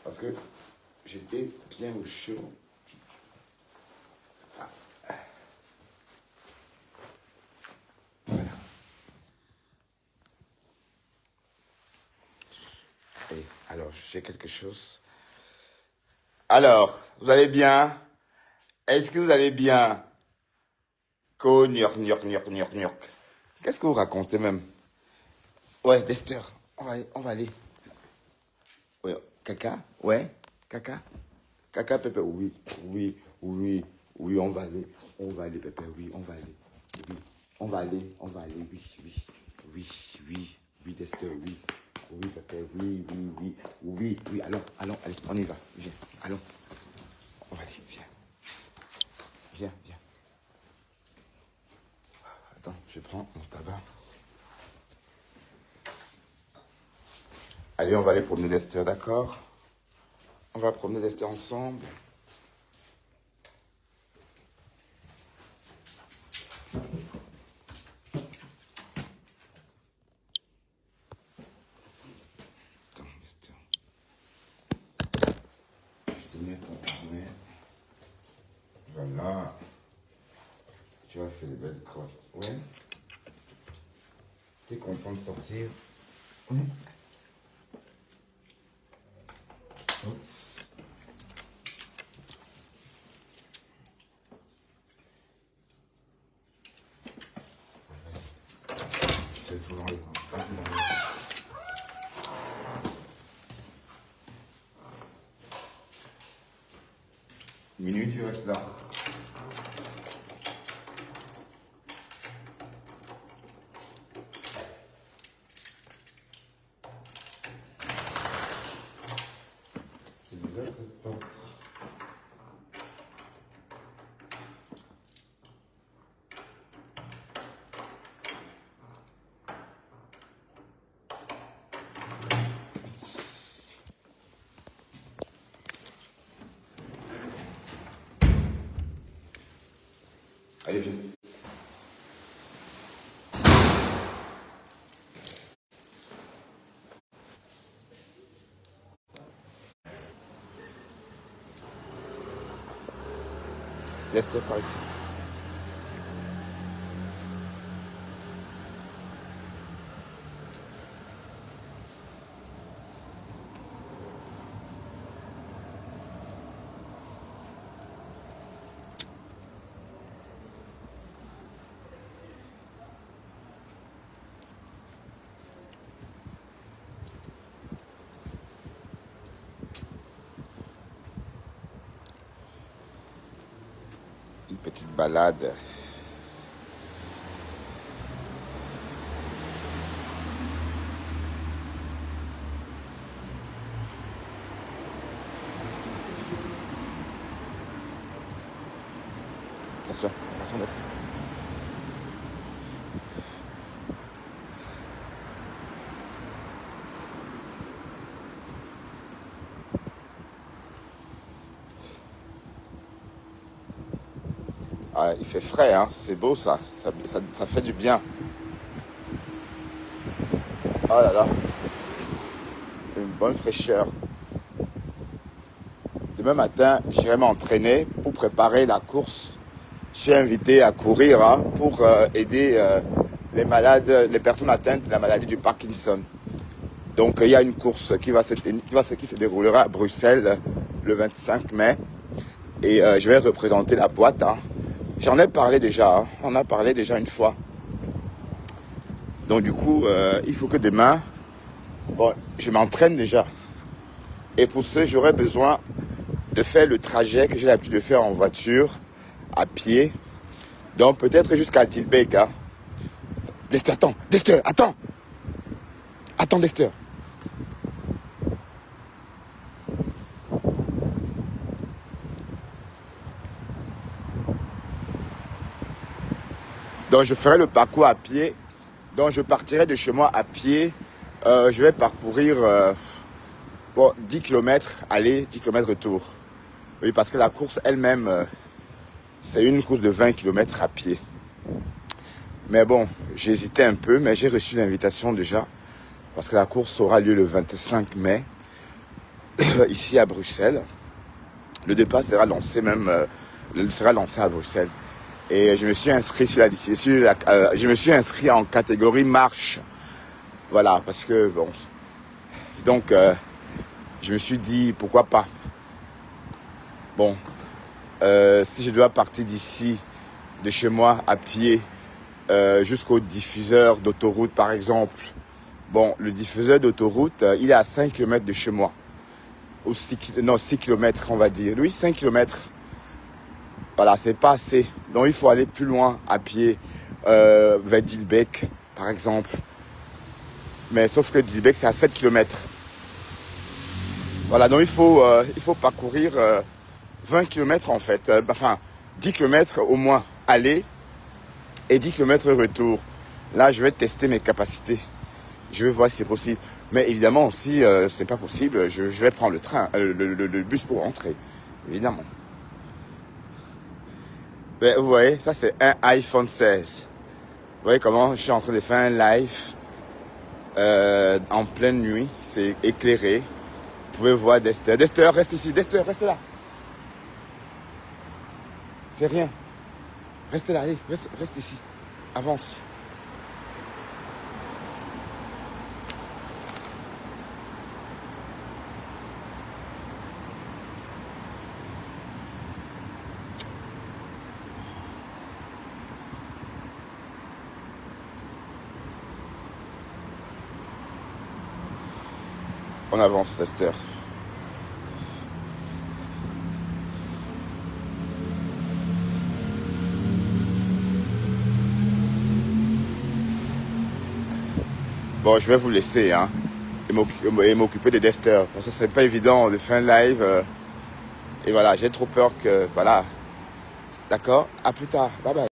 Parce que j'étais bien au chaud. Ah. Voilà. Et alors, j'ai quelque chose. Alors, vous allez bien? Est-ce que vous allez bien? Qu'est-ce que vous racontez même? Ouais, Dexter, on va aller. Ouais, caca? Ouais, caca? Caca, Pépé, oui, on va aller. On va aller, Pépé, oui, on va aller. Oui, on va aller, oui, Dexter, oui. Oui, Pépé, oui, allons, allez, on y va, viens, allons. On va aller, viens. Attends, je prends mon tabac. Allez, on va aller promener Dexter, d'accord? On va promener Dexter ensemble. Attends, Dexter. Je te mets ton carnet. Voilà. Tu vas faire des belles crottes. Ouais. T'es content de sortir? Oui. Oups. Vas-y. Je vais tout l'enlever. Vas-y, l'enlever. Minute, tu restes là. C'est bizarre cette porte. Allez, viens. Laisse-toi par ici. une petite balade. Attention, attention Desther. Ah, il fait frais, hein? C'est beau ça. Ça fait du bien. Oh là là, une bonne fraîcheur. Demain matin, j'irai m'entraîner pour préparer la course. Je suis invité à courir hein, pour aider les malades, les personnes atteintes de la maladie du Parkinson. Donc il y a une course qui se déroulera à Bruxelles le 25 mai. Et je vais représenter la boîte. Hein. J'en ai parlé déjà, hein. On a parlé déjà une fois. Donc du coup, il faut que demain, bon, je m'entraîne déjà. Et pour ce, j'aurai besoin de faire le trajet que j'ai l'habitude de faire en voiture, à pied. Donc peut-être jusqu'à Dilbeek. Hein. Desther, attends, Desther, attends. Attends, Desther. Donc je ferai le parcours à pied. Donc je partirai de chez moi à pied. Je vais parcourir 10 km aller, 10 km retour. Oui, parce que la course elle-même, c'est une course de 20 km à pied. Mais bon, j'hésitais un peu, mais j'ai reçu l'invitation déjà. Parce que la course aura lieu le 25 mai, ici à Bruxelles. Le départ sera lancé à Bruxelles. Et je me suis inscrit je me suis inscrit en catégorie marche. Voilà, parce que bon. Donc, je me suis dit pourquoi pas. Bon, si je dois partir d'ici, de chez moi à pied, jusqu'au diffuseur d'autoroute par exemple. Bon, le diffuseur d'autoroute, il est à 5 km de chez moi. Ou 6 km on va dire. Oui, 5 km. Voilà, c'est pas assez. Donc il faut aller plus loin à pied, vers Dilbeek par exemple. Mais sauf que Dilbeek c'est à 7 km. Voilà, donc il faut parcourir 20 km en fait. Enfin, 10 km au moins aller et 10 km retour. Là, je vais tester mes capacités. Je vais voir si c'est possible. Mais évidemment, si c'est pas possible, je vais prendre le train, le bus pour rentrer. Évidemment. Mais vous voyez, ça c'est un iPhone 16. Vous voyez comment je suis en train de faire un live en pleine nuit. C'est éclairé. Vous pouvez voir Desther. Desther, reste ici. Desther, reste là. C'est rien. Reste là, allez, reste ici. Avance. On avance, Desther. Bon, je vais vous laisser, hein, et m'occuper de Desther. Parce que c'est pas évident de faire un live. Et voilà, j'ai trop peur que, voilà. D'accord? À plus tard. Bye bye.